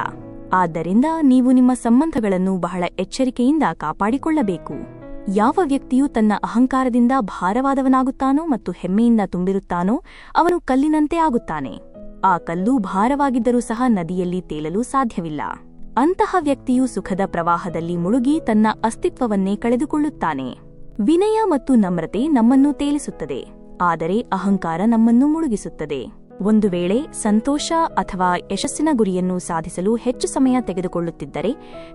ಆದ್ದರಿಂದ ನೀವು ನಿಮ್ಮ ಸಂಬಂಧಗಳನ್ನು ಬಹಳ ಎಚ್ಚರಿಕೆಯಿಂದ ಕಾಪಾಡಿಕೊಳ್ಳಬೇಕು. ಯಾವ ವ್ಯಕ್ತಿಯು ತನ್ನ ಅಹಂಕಾರದಿಂದ ಭಾರವಾದವನಾಗುತ್ತಾನೋ ಮತ್ತು ಹೆಮ್ಮೆಯಿಂದ ತುಂಬಿರುತ್ತಾನೋ ಅವನು ಕಲ್ಲಿನಂತೆ ಆಗುತ್ತಾನೆ. ಆ ಕಲ್ಲು ಭಾರವಾಗಿದ್ದರೂ ಸಹ ನದಿಯಲ್ಲಿ ತೇಲಲು ಸಾಧ್ಯವಿಲ್ಲ. ಅಂತಹ ವ್ಯಕ್ತಿಯು ಸುಖದ ಪ್ರವಾಹದಲ್ಲಿ ಮುಳುಗಿ ತನ್ನ ಅಸ್ತಿತ್ವವನ್ನೇ ಕಳೆದುಕೊಳ್ಳುತ್ತಾನೆ. ವಿನಯ ಮತ್ತು ನಮ್ರತೆ ನಮ್ಮನ್ನು ತೇಲಿಸುತ್ತದೆ, ಆದರೆ ಅಹಂಕಾರ ನಮ್ಮನ್ನು ಮುಳುಗಿಸುತ್ತದೆ. ಒಂದು ವೇಳೆ ಸಂತೋಷ ಅಥವಾ ಯಶಸ್ಸಿನ ಗುರಿಯನ್ನು ಸಾಧಿಸಲು ಹೆಚ್ಚು ಸಮಯ ತೆಗೆದುಕೊಳ್ಳುತ್ತಿದ್ದರೆ,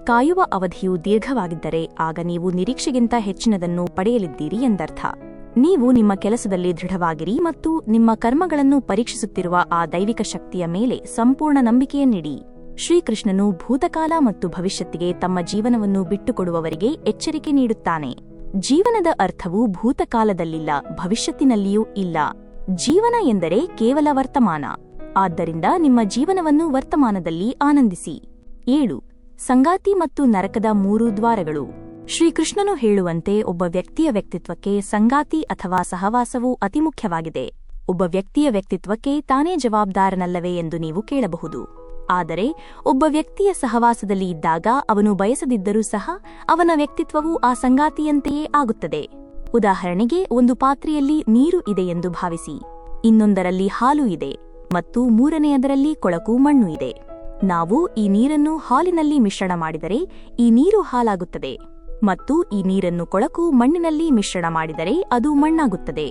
ಕಾಯುವ ಅವಧಿಯು ದೀರ್ಘವಾಗಿದ್ದರೆ ಆಗ ನೀವು ನಿರೀಕ್ಷೆಗಿಂತ ಹೆಚ್ಚಿನದನ್ನು ಪಡೆಯಲಿದ್ದೀರಿ ಎಂದರ್ಥ. ನೀವು ನಿಮ್ಮ ಕೆಲಸದಲ್ಲಿ ದೃಢವಾಗಿರಿ ಮತ್ತು ನಿಮ್ಮ ಕರ್ಮಗಳನ್ನು ಪರೀಕ್ಷಿಸುತ್ತಿರುವ ಆ ದೈವಿಕ ಶಕ್ತಿಯ ಮೇಲೆ ಸಂಪೂರ್ಣ ನಂಬಿಕೆಯನ್ನಿಡಿ. ಶ್ರೀಕೃಷ್ಣನು ಭೂತಕಾಲ ಮತ್ತು ಭವಿಷ್ಯತ್ತಿಗೆ ತಮ್ಮ ಜೀವನವನ್ನು ಬಿಟ್ಟುಕೊಡುವವರಿಗೆ ಎಚ್ಚರಿಕೆ ನೀಡುತ್ತಾನೆ. ಜೀವನದ ಅರ್ಥವು ಭೂತಕಾಲದಲ್ಲಿಲ್ಲ, ಭವಿಷ್ಯತ್ತಿನಲ್ಲಿಯೂ ಇಲ್ಲ. ಜೀವನ ಎಂದರೆ ಕೇವಲ ವರ್ತಮಾನ. ಆದ್ದರಿಂದ ನಿಮ್ಮ ಜೀವನವನ್ನು ವರ್ತಮಾನದಲ್ಲಿ ಆನಂದಿಸಿ. 7. ಸಂಗಾತಿ ಮತ್ತು ನರಕದ 3 ದ್ವಾರಗಳು. ಶ್ರೀಕೃಷ್ಣನು ಹೇಳುವಂತೆ ಒಬ್ಬ ವ್ಯಕ್ತಿಯ ವ್ಯಕ್ತಿತ್ವಕ್ಕೆ ಸಂಗಾತಿ ಅಥವಾ ಸಹವಾಸವು ಅತಿ ಮುಖ್ಯವಾಗಿದೆ. ಒಬ್ಬ ವ್ಯಕ್ತಿಯ ವ್ಯಕ್ತಿತ್ವಕ್ಕೆ ತಾನೇ ಜವಾಬ್ದಾರನಲ್ಲವೇ ಎಂದು ನೀವು ಕೇಳಬಹುದು. ಆದರೆ ಒಬ್ಬ ವ್ಯಕ್ತಿಯ ಸಹವಾಸದಲ್ಲಿ ಇದ್ದಾಗ ಅವನು ಬಯಸದಿದ್ದರೂ ಸಹ ಅವನ ವ್ಯಕ್ತಿತ್ವವು ಆ ಸಂಗಾತಿಯಂತೆಯೇ ಆಗುತ್ತದೆ. ಉದಾಹರಣೆಗೆ, ಒಂದು ಪಾತ್ರೆಯಲ್ಲಿ ನೀರು ಇದೆ ಎಂದು ಭಾವಿಸಿ, ಇನ್ನೊಂದರಲ್ಲಿ ಹಾಲು ಇದೆ ಮತ್ತು ಮೂರನೆಯದರಲ್ಲಿ ಕೊಳಕು ಮಣ್ಣು ಇದೆ. ನಾವು ಈ ನೀರನ್ನು ಹಾಲಿನಲ್ಲಿ ಮಿಶ್ರಣ ಮಾಡಿದರೆ ಈ ನೀರು ಹಾಲಾಗುತ್ತದೆ ಮತ್ತು ಈ ನೀರನ್ನು ಕೊಳಕು ಮಣ್ಣಿನಲ್ಲಿ ಮಿಶ್ರಣ ಮಾಡಿದರೆ ಅದು ಮಣ್ಣಾಗುತ್ತದೆ.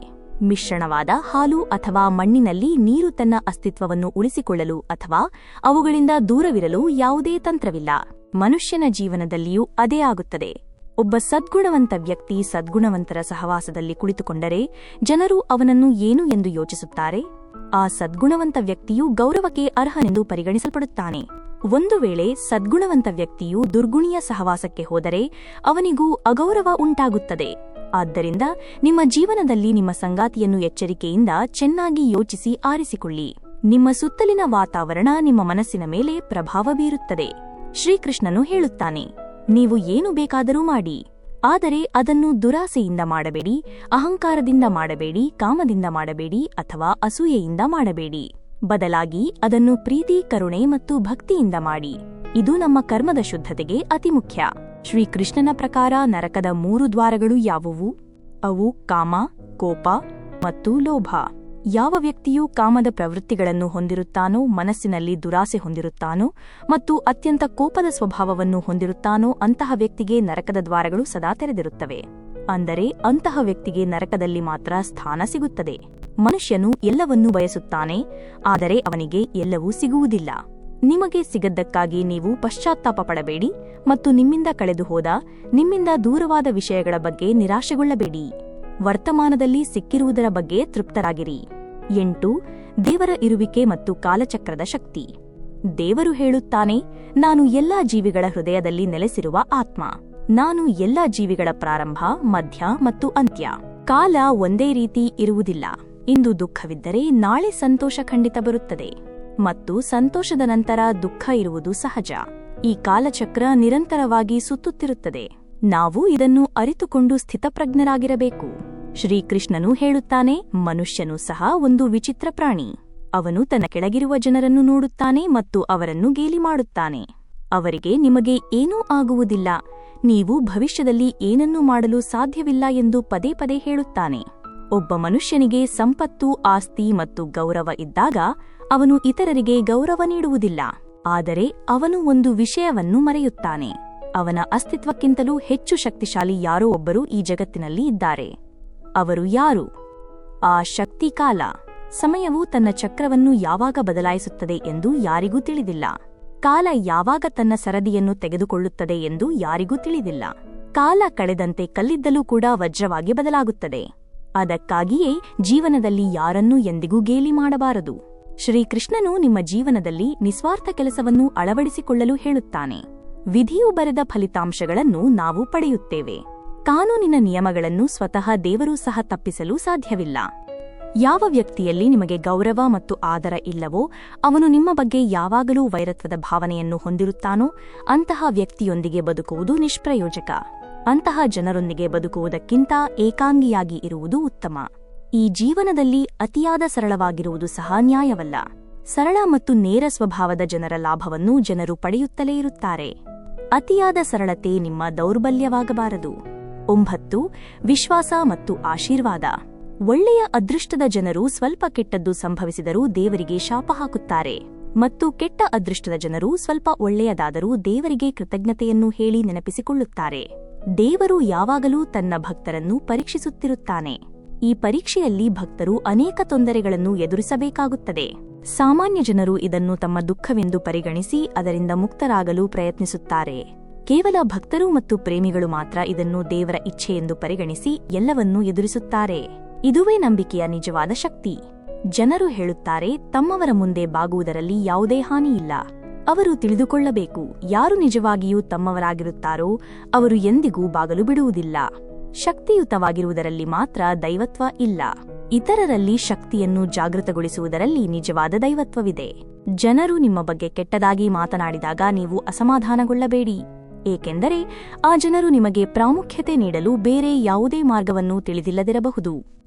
ಮಿಶ್ರಣವಾದ ಹಾಲು ಅಥವಾ ಮಣ್ಣಿನಲ್ಲಿ ನೀರು ತನ್ನ ಅಸ್ತಿತ್ವವನ್ನು ಉಳಿಸಿಕೊಳ್ಳಲು ಅಥವಾ ಅವುಗಳಿಂದ ದೂರವಿರಲು ಯಾವುದೇ ತಂತ್ರವಿಲ್ಲ. ಮನುಷ್ಯನ ಜೀವನದಲ್ಲಿಯೂ ಅದೇ ಆಗುತ್ತದೆ. ಒಬ್ಬ ಸದ್ಗುಣವಂತ ವ್ಯಕ್ತಿ ಸದ್ಗುಣವಂತರ ಸಹವಾಸದಲ್ಲಿ ಕುಳಿತುಕೊಂಡರೆ ಜನರು ಅವನನ್ನು ಏನು ಎಂದು ಯೋಚಿಸುತ್ತಾರೆ? ಆ ಸದ್ಗುಣವಂತ ವ್ಯಕ್ತಿಯು ಗೌರವಕ್ಕೆ ಅರ್ಹನೆಂದು ಪರಿಗಣಿಸಲ್ಪಡುತ್ತಾನೆ. ಒಂದು ವೇಳೆ ಸದ್ಗುಣವಂತ ವ್ಯಕ್ತಿಯು ದುರ್ಗುಣಿಯ ಸಹವಾಸಕ್ಕೆ ಹೋದರೆ ಅವನಿಗೂ ಅಗೌರವ ಉಂಟಾಗುತ್ತದೆ. ಆದ್ದರಿಂದ ನಿಮ್ಮ ಜೀವನದಲ್ಲಿ ನಿಮ್ಮ ಸಂಗಾತಿಯನ್ನು ಎಚ್ಚರಿಕೆಯಿಂದ ಚೆನ್ನಾಗಿ ಯೋಚಿಸಿ ಆರಿಸಿಕೊಳ್ಳಿ. ನಿಮ್ಮ ಸುತ್ತಲಿನ ವಾತಾವರಣ ನಿಮ್ಮ ಮನಸ್ಸಿನ ಮೇಲೆ ಪ್ರಭಾವ ಬೀರುತ್ತದೆ. ಶ್ರೀಕೃಷ್ಣನು ಹೇಳುತ್ತಾನೆ, ನೀವು ಏನು ಬೇಕಾದರೂ ಮಾಡಿ, ಆದರೆ ಅದನ್ನು ದುರಾಸೆಯಿಂದ ಮಾಡಬೇಡಿ, ಅಹಂಕಾರದಿಂದ ಮಾಡಬೇಡಿ, ಕಾಮದಿಂದ ಮಾಡಬೇಡಿ ಅಥವಾ ಅಸೂಯೆಯಿಂದ ಮಾಡಬೇಡಿ. ಬದಲಾಗಿ ಅದನ್ನು ಪ್ರೀತಿ, ಕರುಣೆ ಮತ್ತು ಭಕ್ತಿಯಿಂದ ಮಾಡಿ. ಇದು ನಮ್ಮ ಕರ್ಮದ ಶುದ್ಧತೆಗೆ ಅತಿ ಮುಖ್ಯ. ಶ್ರೀಕೃಷ್ಣನ ಪ್ರಕಾರ ನರಕದ 3 ದ್ವಾರಗಳು ಯಾವುವು? ಅವು ಕಾಮ, ಕೋಪ ಮತ್ತು ಲೋಭ. ಯಾವ ವ್ಯಕ್ತಿಯು ಕಾಮದ ಪ್ರವೃತ್ತಿಗಳನ್ನು ಹೊಂದಿರುತ್ತಾನೋ, ಮನಸ್ಸಿನಲ್ಲಿ ದುರಾಸೆ ಹೊಂದಿರುತ್ತಾನೋ ಮತ್ತು ಅತ್ಯಂತ ಕೋಪದ ಸ್ವಭಾವವನ್ನು ಹೊಂದಿರುತ್ತಾನೋ ಅಂತಹ ವ್ಯಕ್ತಿಗೆ ನರಕದ ದ್ವಾರಗಳು ಸದಾ ತೆರೆದಿರುತ್ತವೆ. ಅಂದರೆ ಅಂತಹ ವ್ಯಕ್ತಿಗೆ ನರಕದಲ್ಲಿ ಮಾತ್ರ ಸ್ಥಾನ ಸಿಗುತ್ತದೆ. ಮನುಷ್ಯನು ಎಲ್ಲವನ್ನೂ ಬಯಸುತ್ತಾನೆ, ಆದರೆ ಅವನಿಗೆ ಎಲ್ಲವೂ ಸಿಗುವುದಿಲ್ಲ. ನಿಮಗೆ ಸಿಗದ್ದಕ್ಕಾಗಿ ನೀವು ಪಶ್ಚಾತ್ತಾಪ ಪಡಬೇಡಿ ಮತ್ತು ನಿಮ್ಮಿಂದ ಕಳೆದು ಹೋದ, ನಿಮ್ಮಿಂದ ದೂರವಾದ ವಿಷಯಗಳ ಬಗ್ಗೆ ನಿರಾಶೆಗೊಳ್ಳಬೇಡಿ. ವರ್ತಮಾನದಲ್ಲಿ ಸಿಕ್ಕಿರುವುದರ ಬಗ್ಗೆ ತೃಪ್ತರಾಗಿರಿ. 8 ದೇವರ ಇರುವಿಕೆ ಮತ್ತು ಕಾಲಚಕ್ರದ ಶಕ್ತಿ. ದೇವರು ಹೇಳುತ್ತಾನೆ, ನಾನು ಎಲ್ಲಾ ಜೀವಿಗಳ ಹೃದಯದಲ್ಲಿ ನೆಲೆಸಿರುವ ಆತ್ಮ. ನಾನು ಎಲ್ಲಾ ಜೀವಿಗಳ ಪ್ರಾರಂಭ, ಮಧ್ಯ ಮತ್ತು ಅಂತ್ಯ. ಕಾಲ ಒಂದೇ ರೀತಿ ಇರುವುದಿಲ್ಲ. ಇಂದು ದುಃಖವಿದ್ದರೆ ನಾಳೆ ಸಂತೋಷ ಖಂಡಿತ ಬರುತ್ತದೆ, ಮತ್ತು ಸಂತೋಷದ ನಂತರ ದುಃಖ ಇರುವುದು ಸಹಜ. ಈ ಕಾಲಚಕ್ರ ನಿರಂತರವಾಗಿ ಸುತ್ತುತ್ತಿರುತ್ತದೆ. ನಾವು ಇದನ್ನು ಅರಿತುಕೊಂಡು ಸ್ಥಿತಪ್ರಜ್ಞರಾಗಿರಬೇಕು. ಶ್ರೀಕೃಷ್ಣನು ಹೇಳುತ್ತಾನೆ, ಮನುಷ್ಯನು ಸಹ ಒಂದು ವಿಚಿತ್ರ ಪ್ರಾಣಿ. ಅವನು ತನ್ನ ಕೆಳಗಿರುವ ಜನರನ್ನು ನೋಡುತ್ತಾನೆ ಮತ್ತು ಅವರನ್ನು ಗೇಲಿ ಮಾಡುತ್ತಾನೆ. ಅವರಿಗೆ ನಿಮಗೆ ಏನೂ ಆಗುವುದಿಲ್ಲ, ನೀವು ಭವಿಷ್ಯದಲ್ಲಿ ಏನನ್ನೂ ಮಾಡಲು ಸಾಧ್ಯವಿಲ್ಲ ಎಂದು ಪದೇ ಪದೇ ಹೇಳುತ್ತಾನೆ. ಒಬ್ಬ ಮನುಷ್ಯನಿಗೆ ಸಂಪತ್ತು, ಆಸ್ತಿ ಮತ್ತು ಗೌರವ ಇದ್ದಾಗ ಅವನು ಇತರರಿಗೆ ಗೌರವ ನೀಡುವುದಿಲ್ಲ. ಆದರೆ ಅವನು ಒಂದು ವಿಷಯವನ್ನು ಮರೆಯುತ್ತಾನೆ. ಅವನ ಅಸ್ತಿತ್ವಕ್ಕಿಂತಲೂ ಹೆಚ್ಚು ಶಕ್ತಿಶಾಲಿ ಯಾರೋ ಒಬ್ಬರು ಈ ಜಗತ್ತಿನಲ್ಲಿ ಇದ್ದಾರೆ. ಅವರು ಯಾರು? ಆ ಶಕ್ತಿ ಕಾಲ. ಸಮಯವು ತನ್ನ ಚಕ್ರವನ್ನು ಯಾವಾಗ ಬದಲಾಯಿಸುತ್ತದೆ ಎಂದು ಯಾರಿಗೂ ತಿಳಿದಿಲ್ಲ. ಕಾಲ ಯಾವಾಗ ತನ್ನ ಸರದಿಯನ್ನು ತೆಗೆದುಕೊಳ್ಳುತ್ತದೆ ಎಂದು ಯಾರಿಗೂ ತಿಳಿದಿಲ್ಲ. ಕಾಲ ಕಳೆದಂತೆ ಕಲ್ಲಿದ್ದಲೂ ಕೂಡ ವಜ್ರವಾಗಿ ಬದಲಾಗುತ್ತದೆ. ಅದಕ್ಕಾಗಿಯೇ ಜೀವನದಲ್ಲಿ ಯಾರನ್ನೂ ಎಂದಿಗೂ ಗೇಲಿ ಮಾಡಬಾರದು. ಶ್ರೀಕೃಷ್ಣನು ನಿಮ್ಮ ಜೀವನದಲ್ಲಿ ನಿಸ್ವಾರ್ಥ ಕೆಲಸವನ್ನು ಅಳವಡಿಸಿಕೊಳ್ಳಲು ಹೇಳುತ್ತಾನೆ. ವಿಧಿಯು ಬರೆದ ಫಲಿತಾಂಶಗಳನ್ನು ನಾವು ಪಡೆಯುತ್ತೇವೆ. ಕಾನೂನಿನ ನಿಯಮಗಳನ್ನು ಸ್ವತಃ ದೇವರೂ ಸಹ ತಪ್ಪಿಸಲು ಸಾಧ್ಯವಿಲ್ಲ. ಯಾವ ವ್ಯಕ್ತಿಯಲ್ಲಿ ನಿಮಗೆ ಗೌರವ ಮತ್ತು ಆದರ ಇಲ್ಲವೋ ಅವನು ನಿಮ್ಮ ಬಗ್ಗೆ ಯಾವಾಗಲೂ ವೈರತ್ವದ ಭಾವನೆಯನ್ನು ಹೊಂದಿರುತ್ತಾನೋ ಅಂತಹ ವ್ಯಕ್ತಿಯೊಂದಿಗೆ ಬದುಕುವುದು ನಿಷ್ಪ್ರಯೋಜಕ. ಅಂತಹ ಜನರೊಂದಿಗೆ ಬದುಕುವುದಕ್ಕಿಂತ ಏಕಾಂಗಿಯಾಗಿ ಇರುವುದು ಉತ್ತಮ. ಈ ಜೀವನದಲ್ಲಿ ಅತಿಯಾದ ಸರಳವಾಗಿರುವುದು ಸಹ ನ್ಯಾಯವಲ್ಲ. ಸರಳ ಮತ್ತು ನೇರ ಸ್ವಭಾವದ ಜನರ ಲಾಭವನ್ನು ಜನರು ಪಡೆಯುತ್ತಲೇ ಇರುತ್ತಾರೆ. ಅತಿಯಾದ ಸರಳತೆ ನಿಮ್ಮ ದೌರ್ಬಲ್ಯವಾಗಬಾರದು. 9 ವಿಶ್ವಾಸ ಮತ್ತು ಆಶೀರ್ವಾದ. ಒಳ್ಳೆಯ ಅದೃಷ್ಟದ ಜನರು ಸ್ವಲ್ಪ ಕೆಟ್ಟದ್ದು ಸಂಭವಿಸಿದರೂ ದೇವರಿಗೆ ಶಾಪ ಹಾಕುತ್ತಾರೆ, ಮತ್ತು ಕೆಟ್ಟ ಅದೃಷ್ಟದ ಜನರು ಸ್ವಲ್ಪ ಒಳ್ಳೆಯದಾದರೂ ದೇವರಿಗೆ ಕೃತಜ್ಞತೆಯನ್ನು ಹೇಳಿ ನೆನಪಿಸಿಕೊಳ್ಳುತ್ತಾರೆ. ದೇವರು ಯಾವಾಗಲೂ ತನ್ನ ಭಕ್ತರನ್ನು ಪರೀಕ್ಷಿಸುತ್ತಿರುತ್ತಾನೆ. ಈ ಪರೀಕ್ಷೆಯಲ್ಲಿ ಭಕ್ತರು ಅನೇಕ ತೊಂದರೆಗಳನ್ನು ಎದುರಿಸಬೇಕಾಗುತ್ತದೆ. ಸಾಮಾನ್ಯ ಜನರು ಇದನ್ನು ತಮ್ಮ ದುಃಖವೆಂದು ಪರಿಗಣಿಸಿ ಅದರಿಂದ ಮುಕ್ತರಾಗಲು ಪ್ರಯತ್ನಿಸುತ್ತಾರೆ. ಕೇವಲ ಭಕ್ತರು ಮತ್ತು ಪ್ರೇಮಿಗಳು ಮಾತ್ರ ಇದನ್ನು ದೇವರ ಇಚ್ಛೆ ಎಂದು ಪರಿಗಣಿಸಿ ಎಲ್ಲವನ್ನೂ ಎದುರಿಸುತ್ತಾರೆ. ಇದುವೇ ನಂಬಿಕೆಯ ನಿಜವಾದ ಶಕ್ತಿ. ಜನರು ಹೇಳುತ್ತಾರೆ, ತಮ್ಮವರ ಮುಂದೆ ಬಾಗುವುದರಲ್ಲಿ ಯಾವುದೇ ಹಾನಿಯಿಲ್ಲ. ಅವರು ತಿಳಿದುಕೊಳ್ಳಬೇಕು, ಯಾರು ನಿಜವಾಗಿಯೂ ತಮ್ಮವರಾಗಿರುತ್ತಾರೋ ಅವರು ಎಂದಿಗೂ ಬಾಗಲು ಬಿಡುವುದಿಲ್ಲ. ಶಕ್ತಿಯುತವಾಗಿರುವುದರಲ್ಲಿ ಮಾತ್ರ ದೈವತ್ವ ಇಲ್ಲ. ಇತರರಲ್ಲಿ ಶಕ್ತಿಯನ್ನು ಜಾಗೃತಗೊಳಿಸುವುದರಲ್ಲಿ ನಿಜವಾದ ದೈವತ್ವವಿದೆ. ಜನರು ನಿಮ್ಮ ಬಗ್ಗೆ ಕೆಟ್ಟದಾಗಿ ಮಾತನಾಡಿದಾಗ ನೀವು ಅಸಮಾಧಾನಗೊಳ್ಳಬೇಡಿ, ಏಕೆಂದರೆ ಆ ಜನರು ನಿಮಗೆ ಪ್ರಾಮುಖ್ಯತೆ ನೀಡಲು ಬೇರೆ ಯಾವುದೇ ಮಾರ್ಗವನ್ನು ತಿಳಿದಿಲ್ಲದಿರಬಹುದು.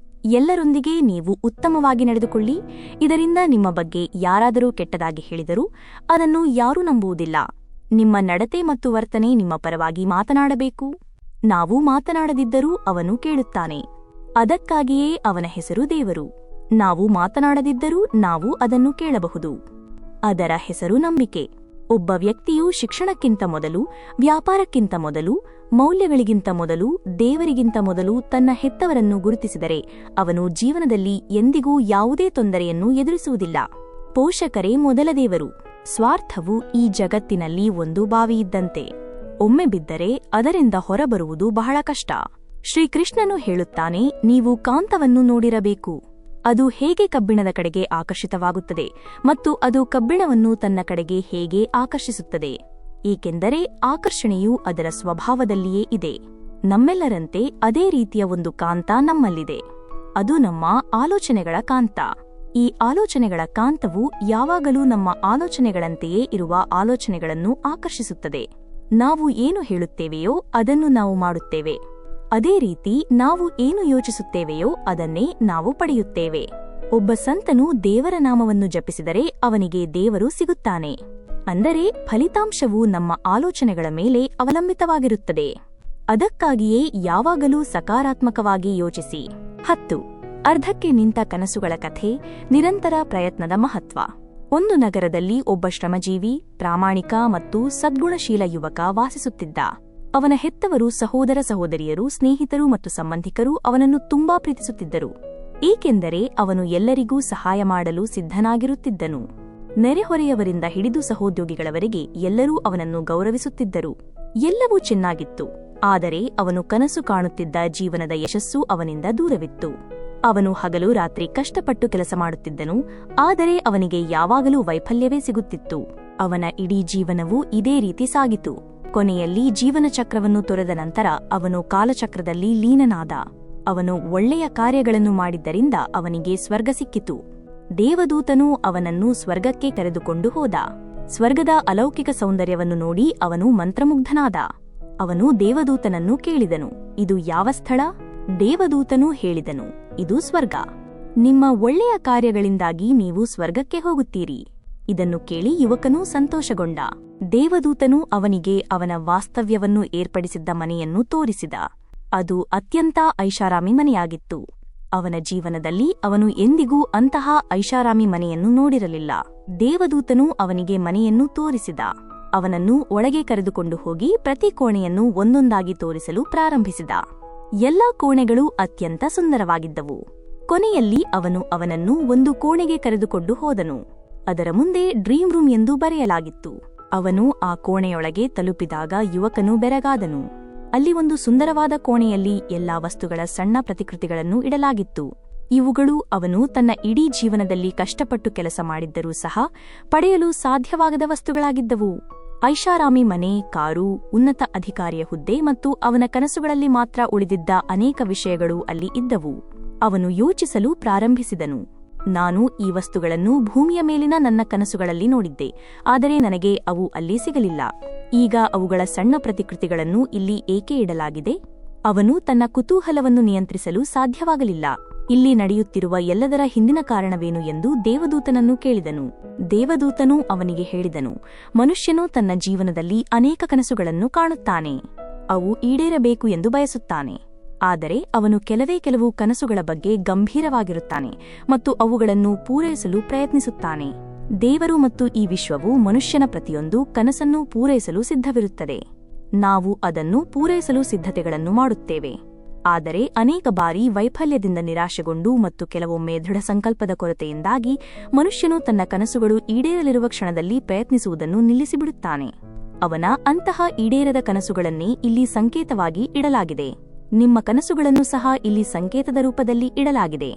ಎಲ್ಲರೊಂದಿಗೆ ನೀವು ಉತ್ತಮವಾಗಿ ನಡೆದುಕೊಳ್ಳಿ. ಇದರಿಂದ ನಿಮ್ಮ ಬಗ್ಗೆ ಯಾರಾದರೂ ಕೆಟ್ಟದಾಗಿ ಹೇಳಿದರೂ ಅದನ್ನು ಯಾರೂ ನಂಬುವುದಿಲ್ಲ. ನಿಮ್ಮ ನಡತೆ ಮತ್ತು ವರ್ತನೆ ನಿಮ್ಮ ಪರವಾಗಿ ಮಾತನಾಡಬೇಕು. ನಾವು ಮಾತನಾಡದಿದ್ದರೂ ಅವನು ಕೇಳುತ್ತಾನೆ. ಅದಕ್ಕಾಗಿಯೇ ಅವನ ಹೆಸರು ದೇವರು. ನಾವು ಮಾತನಾಡದಿದ್ದರೂ ನಾವು ಅದನ್ನು ಕೇಳಬಹುದು. ಅದರ ಹೆಸರು ನಂಬಿಕೆ. ಒಬ್ಬ ವ್ಯಕ್ತಿಯು ಶಿಕ್ಷಣಕ್ಕಿಂತ ಮೊದಲು, ವ್ಯಾಪಾರಕ್ಕಿಂತ ಮೊದಲು, ಮೌಲ್ಯಗಳಿಗಿಂತ ಮೊದಲು, ದೇವರಿಗಿಂತ ಮೊದಲು ತನ್ನ ಹೆತ್ತವರನ್ನು ಗುರುತಿಸಿದರೆ ಅವನು ಜೀವನದಲ್ಲಿ ಎಂದಿಗೂ ಯಾವುದೇ ತೊಂದರೆಯನ್ನು ಎದುರಿಸುವುದಿಲ್ಲ. ಪೋಷಕರೇ ಮೊದಲ ದೇವರು. ಸ್ವಾರ್ಥವು ಈ ಜಗತ್ತಿನಲ್ಲಿ ಒಂದು ಬಾವಿಯಿದ್ದಂತೆ. ಒಮ್ಮೆ ಬಿದ್ದರೆ ಅದರಿಂದ ಹೊರಬರುವುದು ಬಹಳ ಕಷ್ಟ. ಶ್ರೀಕೃಷ್ಣನು ಹೇಳುತ್ತಾನೆ, ನೀವು ಕಾಂತವನ್ನು ನೋಡಿರಬೇಕು. ಅದು ಹೇಗೆ ಕಬ್ಬಿಣದ ಕಡೆಗೆ ಆಕರ್ಷಿತವಾಗುತ್ತದೆ ಮತ್ತು ಅದು ಕಬ್ಬಿಣವನ್ನು ತನ್ನ ಕಡೆಗೆ ಹೇಗೆ ಆಕರ್ಷಿಸುತ್ತದೆ, ಏಕೆಂದರೆ ಆಕರ್ಷಣೆಯು ಅದರ ಸ್ವಭಾವದಲ್ಲಿಯೇ ಇದೆ. ನಮ್ಮೆಲ್ಲರಂತೆ ಅದೇ ರೀತಿಯ ಒಂದು ಕಾಂತ ನಮ್ಮಲ್ಲಿದೆ. ಅದು ನಮ್ಮ ಆಲೋಚನೆಗಳ ಕಾಂತ. ಈ ಆಲೋಚನೆಗಳ ಕಾಂತವು ಯಾವಾಗಲೂ ನಮ್ಮ ಆಲೋಚನೆಗಳಂತೆಯೇ ಇರುವ ಆಲೋಚನೆಗಳನ್ನು ಆಕರ್ಷಿಸುತ್ತದೆ. ನಾವು ಏನು ಹೇಳುತ್ತೇವೆಯೋ ಅದನ್ನು ನಾವು ಮಾಡುತ್ತೇವೆ. ಅದೇ ರೀತಿ ನಾವು ಏನು ಯೋಚಿಸುತ್ತೇವೆಯೋ ಅದನ್ನೇ ನಾವು ಪಡೆಯುತ್ತೇವೆ. ಒಬ್ಬ ಸಂತನು ದೇವರ ನಾಮವನ್ನು ಜಪಿಸಿದರೆ ಅವನಿಗೆ ದೇವರು ಸಿಗುತ್ತಾನೆ. ಅಂದರೆ ಫಲಿತಾಂಶವು ನಮ್ಮ ಆಲೋಚನೆಗಳ ಮೇಲೆ ಅವಲಂಬಿತವಾಗಿರುತ್ತದೆ. ಅದಕ್ಕಾಗಿಯೇ ಯಾವಾಗಲೂ ಸಕಾರಾತ್ಮಕವಾಗಿ ಯೋಚಿಸಿ. 10 ಅರ್ಧಕ್ಕೆ ನಿಂತ ಕನಸುಗಳ ಕಥೆ. ನಿರಂತರ ಪ್ರಯತ್ನದ ಮಹತ್ವ. ಒಂದು ನಗರದಲ್ಲಿ ಒಬ್ಬ ಶ್ರಮಜೀವಿ, ಪ್ರಾಮಾಣಿಕ ಮತ್ತು ಸದ್ಗುಣಶೀಲ ಯುವಕ ವಾಸಿಸುತ್ತಿದ್ದ. ಅವನ ಹೆತ್ತವರು, ಸಹೋದರ ಸಹೋದರಿಯರು, ಸ್ನೇಹಿತರು ಮತ್ತು ಸಂಬಂಧಿಕರು ಅವನನ್ನು ತುಂಬಾ ಪ್ರೀತಿಸುತ್ತಿದ್ದರು, ಏಕೆಂದರೆ ಅವನು ಎಲ್ಲರಿಗೂ ಸಹಾಯ ಮಾಡಲು ಸಿದ್ಧನಾಗಿರುತ್ತಿದ್ದನು. ನೆರೆಹೊರೆಯವರಿಂದ ಹಿಡಿದು ಸಹೋದ್ಯೋಗಿಗಳವರೆಗೆ ಎಲ್ಲರೂ ಅವನನ್ನು ಗೌರವಿಸುತ್ತಿದ್ದರು. ಎಲ್ಲವೂ ಚೆನ್ನಾಗಿತ್ತು, ಆದರೆ ಅವನು ಕನಸು ಕಾಣುತ್ತಿದ್ದ ಜೀವನದ ಯಶಸ್ಸು ಅವನಿಂದ ದೂರವಿತ್ತು. ಅವನು ಹಗಲು ರಾತ್ರಿ ಕಷ್ಟಪಟ್ಟು ಕೆಲಸ ಮಾಡುತ್ತಿದ್ದನು, ಆದರೆ ಅವನಿಗೆ ಯಾವಾಗಲೂ ವೈಫಲ್ಯವೇ ಸಿಗುತ್ತಿತ್ತು. ಅವನ ಇಡೀ ಜೀವನವೂ ಇದೇ ರೀತಿ ಸಾಗಿತು. ಕೊನೆಯಲ್ಲಿ ಜೀವನ ಚಕ್ರವನ್ನು ತೊರೆದ ನಂತರ ಅವನು ಕಾಲಚಕ್ರದಲ್ಲಿ ಲೀನನಾದ. ಅವನು ಒಳ್ಳೆಯ ಕಾರ್ಯಗಳನ್ನು ಮಾಡಿದ್ದರಿಂದ ಅವನಿಗೆ ಸ್ವರ್ಗ ಸಿಕ್ಕಿತು. ದೇವದೂತನು ಅವನನ್ನು ಸ್ವರ್ಗಕ್ಕೆ ಕರೆದುಕೊಂಡು ಹೋದ. ಸ್ವರ್ಗದ ಅಲೌಕಿಕ ಸೌಂದರ್ಯವನ್ನು ನೋಡಿ ಅವನು ಮಂತ್ರಮುಗ್ಧನಾದ. ಅವನು ದೇವದೂತನನ್ನು ಕೇಳಿದನು, ಇದು ಯಾವ ಸ್ಥಳ? ದೇವದೂತನು ಹೇಳಿದನು, ಇದು ಸ್ವರ್ಗ. ನಿಮ್ಮ ಒಳ್ಳೆಯ ಕಾರ್ಯಗಳಿಂದಾಗಿ ನೀವು ಸ್ವರ್ಗಕ್ಕೆ ಹೋಗುತ್ತೀರಿ. ಇದನ್ನು ಕೇಳಿ ಯುವಕನು ಸಂತೋಷಗೊಂಡ. ದೇವದೂತನು ಅವನಿಗೆ ಅವನ ವಾಸ್ತವ್ಯವನ್ನು ಏರ್ಪಡಿಸಿದ್ದ ಮನೆಯನ್ನು ತೋರಿಸಿದ. ಅದು ಅತ್ಯಂತ ಐಷಾರಾಮಿ ಮನೆಯಾಗಿತ್ತು. ಅವನ ಜೀವನದಲ್ಲಿ ಅವನು ಎಂದಿಗೂ ಅಂತಹ ಐಷಾರಾಮಿ ಮನೆಯನ್ನು ನೋಡಿರಲಿಲ್ಲ. ದೇವದೂತನು ಅವನಿಗೆ ಮನೆಯನ್ನು ತೋರಿಸಿದ. ಅವನನ್ನು ಒಳಗೆ ಕರೆದುಕೊಂಡು ಹೋಗಿ ಪ್ರತಿ ಕೋಣೆಯನ್ನು ಒಂದೊಂದಾಗಿ ತೋರಿಸಲು ಪ್ರಾರಂಭಿಸಿದ. ಎಲ್ಲಾ ಕೋಣೆಗಳು ಅತ್ಯಂತ ಸುಂದರವಾಗಿದ್ದವು. ಕೊನೆಯಲ್ಲಿ ಅವನನ್ನು ಒಂದು ಕೋಣೆಗೆ ಕರೆದುಕೊಂಡು ಹೋದನು. ಅದರ ಮುಂದೆ ಡ್ರೀಮ್ ರೂಮ್ ಎಂದು ಬರೆಯಲಾಗಿತ್ತು. ಅವನು ಆ ಕೋಣೆಯೊಳಗೆ ತಲುಪಿದಾಗ ಯುವಕನು ಬೆರಗಾದನು. ಅಲ್ಲಿ ಒಂದು ಸುಂದರವಾದ ಕೋಣೆಯಲ್ಲಿ ಎಲ್ಲಾ ವಸ್ತುಗಳ ಸಣ್ಣ ಪ್ರತಿಕೃತಿಗಳನ್ನು ಇಡಲಾಗಿತ್ತು. ಇವುಗಳು ಅವನು ತನ್ನ ಇಡೀ ಜೀವನದಲ್ಲಿ ಕಷ್ಟಪಟ್ಟು ಕೆಲಸ ಮಾಡಿದ್ದರೂ ಸಹ ಪಡೆಯಲು ಸಾಧ್ಯವಾಗದ ವಸ್ತುಗಳಾಗಿದ್ದವು. ಐಷಾರಾಮಿ ಮನೆ, ಕಾರು, ಉನ್ನತ ಅಧಿಕಾರಿಯ ಹುದ್ದೆ ಮತ್ತು ಅವನ ಕನಸುಗಳಲ್ಲಿ ಮಾತ್ರ ಉಳಿದಿದ್ದ ಅನೇಕ ವಿಷಯಗಳು ಅಲ್ಲಿ ಇದ್ದವು. ಅವನು ಯೋಚಿಸಲು ಪ್ರಾರಂಭಿಸಿದನು. ನಾನು ಈ ವಸ್ತುಗಳನ್ನು ಭೂಮಿಯ ಮೇಲಿನ ನನ್ನ ಕನಸುಗಳಲ್ಲಿ ನೋಡಿದ್ದೆ, ಆದರೆ ನನಗೆ ಅವು ಅಲ್ಲಿ ಸಿಗಲಿಲ್ಲ. ಈಗ ಅವುಗಳ ಸಣ್ಣ ಪ್ರತಿಕೃತಿಗಳನ್ನು ಇಲ್ಲಿ ಏಕೆ ಇಡಲಾಗಿದೆ? ಅವನು ತನ್ನ ಕುತೂಹಲವನ್ನು ನಿಯಂತ್ರಿಸಲು ಸಾಧ್ಯವಾಗಲಿಲ್ಲ. ಇಲ್ಲಿ ನಡೆಯುತ್ತಿರುವ ಎಲ್ಲದರ ಹಿಂದಿನ ಕಾರಣವೇನು ಎಂದು ದೇವದೂತನನ್ನು ಕೇಳಿದನು. ದೇವದೂತನು ಅವನಿಗೆ ಹೇಳಿದನು, ಮನುಷ್ಯನು ತನ್ನ ಜೀವನದಲ್ಲಿ ಅನೇಕ ಕನಸುಗಳನ್ನು ಕಾಣುತ್ತಾನೆ. ಅವು ಈಡೇರಬೇಕು ಎಂದು ಬಯಸುತ್ತಾನೆ. ಆದರೆ ಅವನು ಕೆಲವು ಕನಸುಗಳ ಬಗ್ಗೆ ಗಂಭೀರವಾಗಿರುತ್ತಾನೆ ಮತ್ತು ಅವುಗಳನ್ನು ಪೂರೈಸಲು ಪ್ರಯತ್ನಿಸುತ್ತಾನೆ. ದೇವರು ಮತ್ತು ಈ ವಿಶ್ವವು ಮನುಷ್ಯನ ಪ್ರತಿಯೊಂದು ಕನಸನ್ನು ಪೂರೈಸಲು ಸಿದ್ಧವಿರುತ್ತದೆ. ನಾವು ಅದನ್ನು ಪೂರೈಸಲು ಸಿದ್ಧತೆಗಳನ್ನು ಮಾಡುತ್ತೇವೆ. ಆದರೆ ಅನೇಕ ಬಾರಿ ವೈಫಲ್ಯದಿಂದ ನಿರಾಶೆಗೊಂಡು ಮತ್ತು ಕೆಲವೊಮ್ಮೆ ದೃಢ ಸಂಕಲ್ಪದ ಕೊರತೆಯಿಂದಾಗಿ ಮನುಷ್ಯನು ತನ್ನ ಕನಸುಗಳು ಈಡೇರಲಿರುವ ಕ್ಷಣದಲ್ಲಿ ಪ್ರಯತ್ನಿಸುವುದನ್ನು ನಿಲ್ಲಿಸಿಬಿಡುತ್ತಾನೆ. ಅವನ ಅಂತಹ ಈಡೇರದ ಕನಸುಗಳನ್ನೇ ಇಲ್ಲಿ ಸಂಕೇತವಾಗಿ ಇಡಲಾಗಿದೆ. ನಿಮ್ಮ ಕನಸುಗಳನ್ನು ಸಹ ಇಲ್ಲಿ ಸಂಕೇತದ ರೂಪದಲ್ಲಿ ಇಡಲಾಗಿದೆ.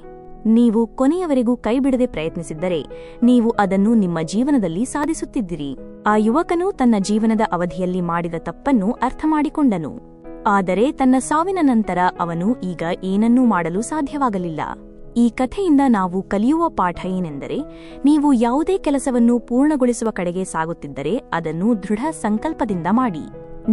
ನೀವು ಕೊನೆಯವರೆಗೂ ಕೈಬಿಡದೆ ಪ್ರಯತ್ನಿಸಿದ್ದರೆ ನೀವು ಅದನ್ನು ನಿಮ್ಮ ಜೀವನದಲ್ಲಿ ಸಾಧಿಸುತ್ತಿದ್ದಿರಿ. ಆ ಯುವಕನು ತನ್ನ ಜೀವನದ ಅವಧಿಯಲ್ಲಿ ಮಾಡಿದ ತಪ್ಪನ್ನು ಅರ್ಥಮಾಡಿಕೊಂಡನು. ಆದರೆ ತನ್ನ ಸಾವಿನ ನಂತರ ಅವನು ಈಗ ಏನನ್ನೂ ಮಾಡಲು ಸಾಧ್ಯವಾಗಲಿಲ್ಲ. ಈ ಕಥೆಯಿಂದ ನಾವು ಕಲಿಯುವ ಪಾಠ ಏನೆಂದರೆ, ನೀವು ಯಾವುದೇ ಕೆಲಸವನ್ನು ಪೂರ್ಣಗೊಳಿಸುವ ಕಡೆಗೆ ಸಾಗುತ್ತಿದ್ದರೆ ಅದನ್ನು ದೃಢ ಸಂಕಲ್ಪದಿಂದ ಮಾಡಿ.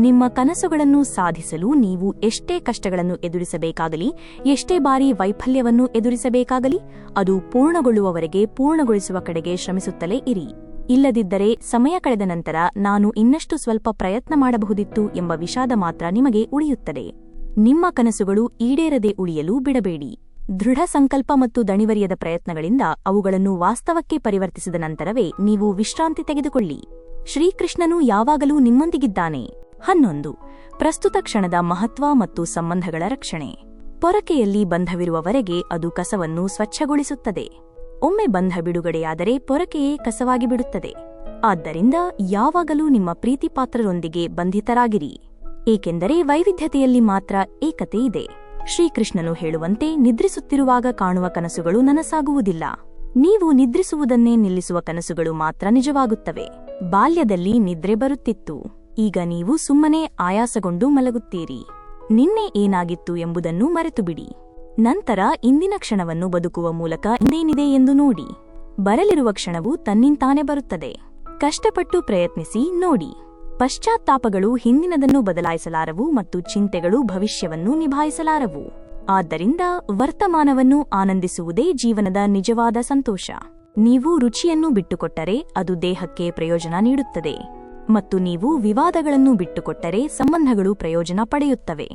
ನಿಮ್ಮ ಕನಸುಗಳನ್ನು ಸಾಧಿಸಲು ನೀವು ಎಷ್ಟೇ ಕಷ್ಟಗಳನ್ನು ಎದುರಿಸಬೇಕಾಗಲಿ, ಎಷ್ಟೇ ಬಾರಿ ವೈಫಲ್ಯವನ್ನು ಎದುರಿಸಬೇಕಾಗಲಿ, ಅದು ಪೂರ್ಣಗೊಳ್ಳುವವರೆಗೆ ಪೂರ್ಣಗೊಳಿಸುವ ಕಡೆಗೆ ಶ್ರಮಿಸುತ್ತಲೇ ಇರಿ. ಇಲ್ಲದಿದ್ದರೆ ಸಮಯ ಕಳೆದ ನಂತರ ನಾನು ಇನ್ನಷ್ಟು ಸ್ವಲ್ಪ ಪ್ರಯತ್ನ ಮಾಡಬಹುದಿತ್ತು ಎಂಬ ವಿಷಾದ ಮಾತ್ರ ನಿಮಗೆ ಉಳಿಯುತ್ತದೆ. ನಿಮ್ಮ ಕನಸುಗಳು ಈಡೇರದೆ ಉಳಿಯಲು ಬಿಡಬೇಡಿ. ದೃಢ ಸಂಕಲ್ಪ ಮತ್ತು ದಣಿವರಿಯದ ಪ್ರಯತ್ನಗಳಿಂದ ಅವುಗಳನ್ನು ವಾಸ್ತವಕ್ಕೆ ಪರಿವರ್ತಿಸಿದ ನಂತರವೇ ನೀವು ವಿಶ್ರಾಂತಿ ತೆಗೆದುಕೊಳ್ಳಿ. ಶ್ರೀಕೃಷ್ಣನು ಯಾವಾಗಲೂ ನಿಮ್ಮೊಂದಿಗಿದ್ದಾನೆ. 11. ಪ್ರಸ್ತುತ ಕ್ಷಣದ ಮಹತ್ವ ಮತ್ತು ಸಂಬಂಧಗಳ ರಕ್ಷಣೆ. ಪೊರಕೆಯಲ್ಲಿ ಬಂಧವಿರುವವರೆಗೆ ಅದು ಕಸವನ್ನು ಸ್ವಚ್ಛಗೊಳಿಸುತ್ತದೆ. ಒಮ್ಮೆ ಬಂಧ ಬಿಡುಗಡೆಯಾದರೆ ಪೊರಕೆಯೇ ಕಸವಾಗಿ ಬಿಡುತ್ತದೆ. ಆದ್ದರಿಂದ ಯಾವಾಗಲೂ ನಿಮ್ಮ ಪ್ರೀತಿಪಾತ್ರರೊಂದಿಗೆ ಬಂಧಿತರಾಗಿರಿ, ಏಕೆಂದರೆ ವೈವಿಧ್ಯತೆಯಲ್ಲಿ ಮಾತ್ರ ಏಕತೆ ಇದೆ. ಶ್ರೀಕೃಷ್ಣನು ಹೇಳುವಂತೆ, ನಿದ್ರಿಸುತ್ತಿರುವಾಗ ಕಾಣುವ ಕನಸುಗಳು ನನಸಾಗುವುದಿಲ್ಲ. ನೀವು ನಿದ್ರಿಸುವುದನ್ನೇ ನಿಲ್ಲಿಸುವ ಕನಸುಗಳು ಮಾತ್ರ ನಿಜವಾಗುತ್ತವೆ. ಬಾಲ್ಯದಲ್ಲಿ ನಿದ್ರೆ ಬರುತ್ತಿತ್ತು, ಈಗ ನೀವು ಸುಮ್ಮನೆ ಆಯಾಸಗೊಂಡು ಮಲಗುತ್ತೀರಿ. ನಿನ್ನೆ ಏನಾಗಿತ್ತು ಎಂಬುದನ್ನು ಮರೆತುಬಿಡಿ. ನಂತರ ಇಂದಿನ ಕ್ಷಣವನ್ನು ಬದುಕುವ ಮೂಲಕ ಇನ್ನೇನಿದೆ ಎಂದು ನೋಡಿ. ಬರಲಿರುವ ಕ್ಷಣವು ತನ್ನಿಂತಾನೇ ಬರುತ್ತದೆ. ಕಷ್ಟಪಟ್ಟು ಪ್ರಯತ್ನಿಸಿ ನೋಡಿ. ಪಶ್ಚಾತ್ತಾಪಗಳು ಹಿಂದಿನದನ್ನು ಬದಲಾಯಿಸಲಾರವು ಮತ್ತು ಚಿಂತೆಗಳು ಭವಿಷ್ಯವನ್ನು ನಿಭಾಯಿಸಲಾರವು. ಆದ್ದರಿಂದ ವರ್ತಮಾನವನ್ನು ಆನಂದಿಸುವುದೇ ಜೀವನದ ನಿಜವಾದ ಸಂತೋಷ. ನೀವು ರುಚಿಯನ್ನು ಬಿಟ್ಟುಕೊಟ್ಟರೆ ಅದು ದೇಹಕ್ಕೆ ಪ್ರಯೋಜನ ನೀಡುತ್ತದೆ, ಮತ್ತು ನೀವು ವಿವಾದಗಳನ್ನು ಬಿಟ್ಟುಕೊಟ್ಟರೆ ಸಂಬಂಧಗಳು ಪ್ರಯೋಜನ ಪಡೆಯುತ್ತವೆ.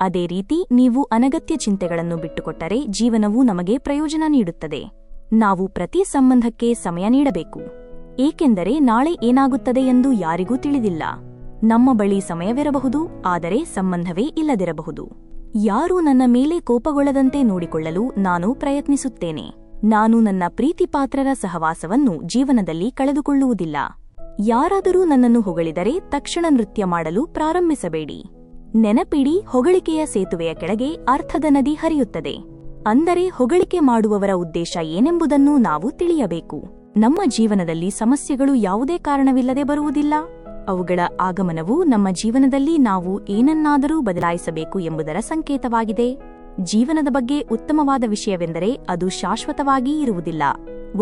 ಅದೇ ರೀತಿ ನೀವು ಅನಗತ್ಯ ಚಿಂತೆಗಳನ್ನು ಬಿಟ್ಟುಕೊಟ್ಟರೆ ಜೀವನವು ನಮಗೆ ಪ್ರಯೋಜನ ನೀಡುತ್ತದೆ. ನಾವು ಪ್ರತಿ ಸಂಬಂಧಕ್ಕೆ ಸಮಯ ನೀಡಬೇಕು, ಏಕೆಂದರೆ ನಾಳೆ ಏನಾಗುತ್ತದೆ ಎಂದು ಯಾರಿಗೂ ತಿಳಿದಿಲ್ಲ. ನಮ್ಮ ಬಳಿ ಸಮಯವಿರಬಹುದು, ಆದರೆ ಸಂಬಂಧವೇ ಇಲ್ಲದಿರಬಹುದು. ಯಾರೂ ನನ್ನ ಮೇಲೆ ಕೋಪಗೊಳ್ಳದಂತೆ ನೋಡಿಕೊಳ್ಳಲು ನಾನು ಪ್ರಯತ್ನಿಸುತ್ತೇನೆ. ನಾನು ನನ್ನ ಪ್ರೀತಿಪಾತ್ರರ ಸಹವಾಸವನ್ನು ಜೀವನದಲ್ಲಿ ಕಳೆದುಕೊಳ್ಳುವುದಿಲ್ಲ. ಯಾರಾದರೂ ನನ್ನನ್ನು ಹೊಗಳಿದರೆ ತಕ್ಷಣ ನೃತ್ಯ ಮಾಡಲು ಪ್ರಾರಂಭಿಸಬೇಡಿ. ನೆನಪಿಡಿ, ಹೊಗಳಿಕೆಯ ಸೇತುವೆಯ ಕೆಳಗೆ ಅರ್ಥದ ನದಿ ಹರಿಯುತ್ತದೆ. ಅಂದರೆ ಹೊಗಳಿಕೆ ಮಾಡುವವರ ಉದ್ದೇಶ ಏನೆಂಬುದನ್ನು ನಾವು ತಿಳಿಯಬೇಕು. ನಮ್ಮ ಜೀವನದಲ್ಲಿ ಸಮಸ್ಯೆಗಳು ಯಾವುದೇ ಕಾರಣವಿಲ್ಲದೆ ಬರುವುದಿಲ್ಲ. ಅವುಗಳ ಆಗಮನವು ನಮ್ಮ ಜೀವನದಲ್ಲಿ ನಾವು ಏನನ್ನಾದರೂ ಬದಲಾಯಿಸಬೇಕು ಎಂಬುದರ ಸಂಕೇತವಾಗಿದೆ. ಜೀವನದ ಬಗ್ಗೆ ಉತ್ತಮವಾದ ವಿಷಯವೆಂದರೆ ಅದು ಶಾಶ್ವತವಾಗಿ ಇರುವುದಿಲ್ಲ.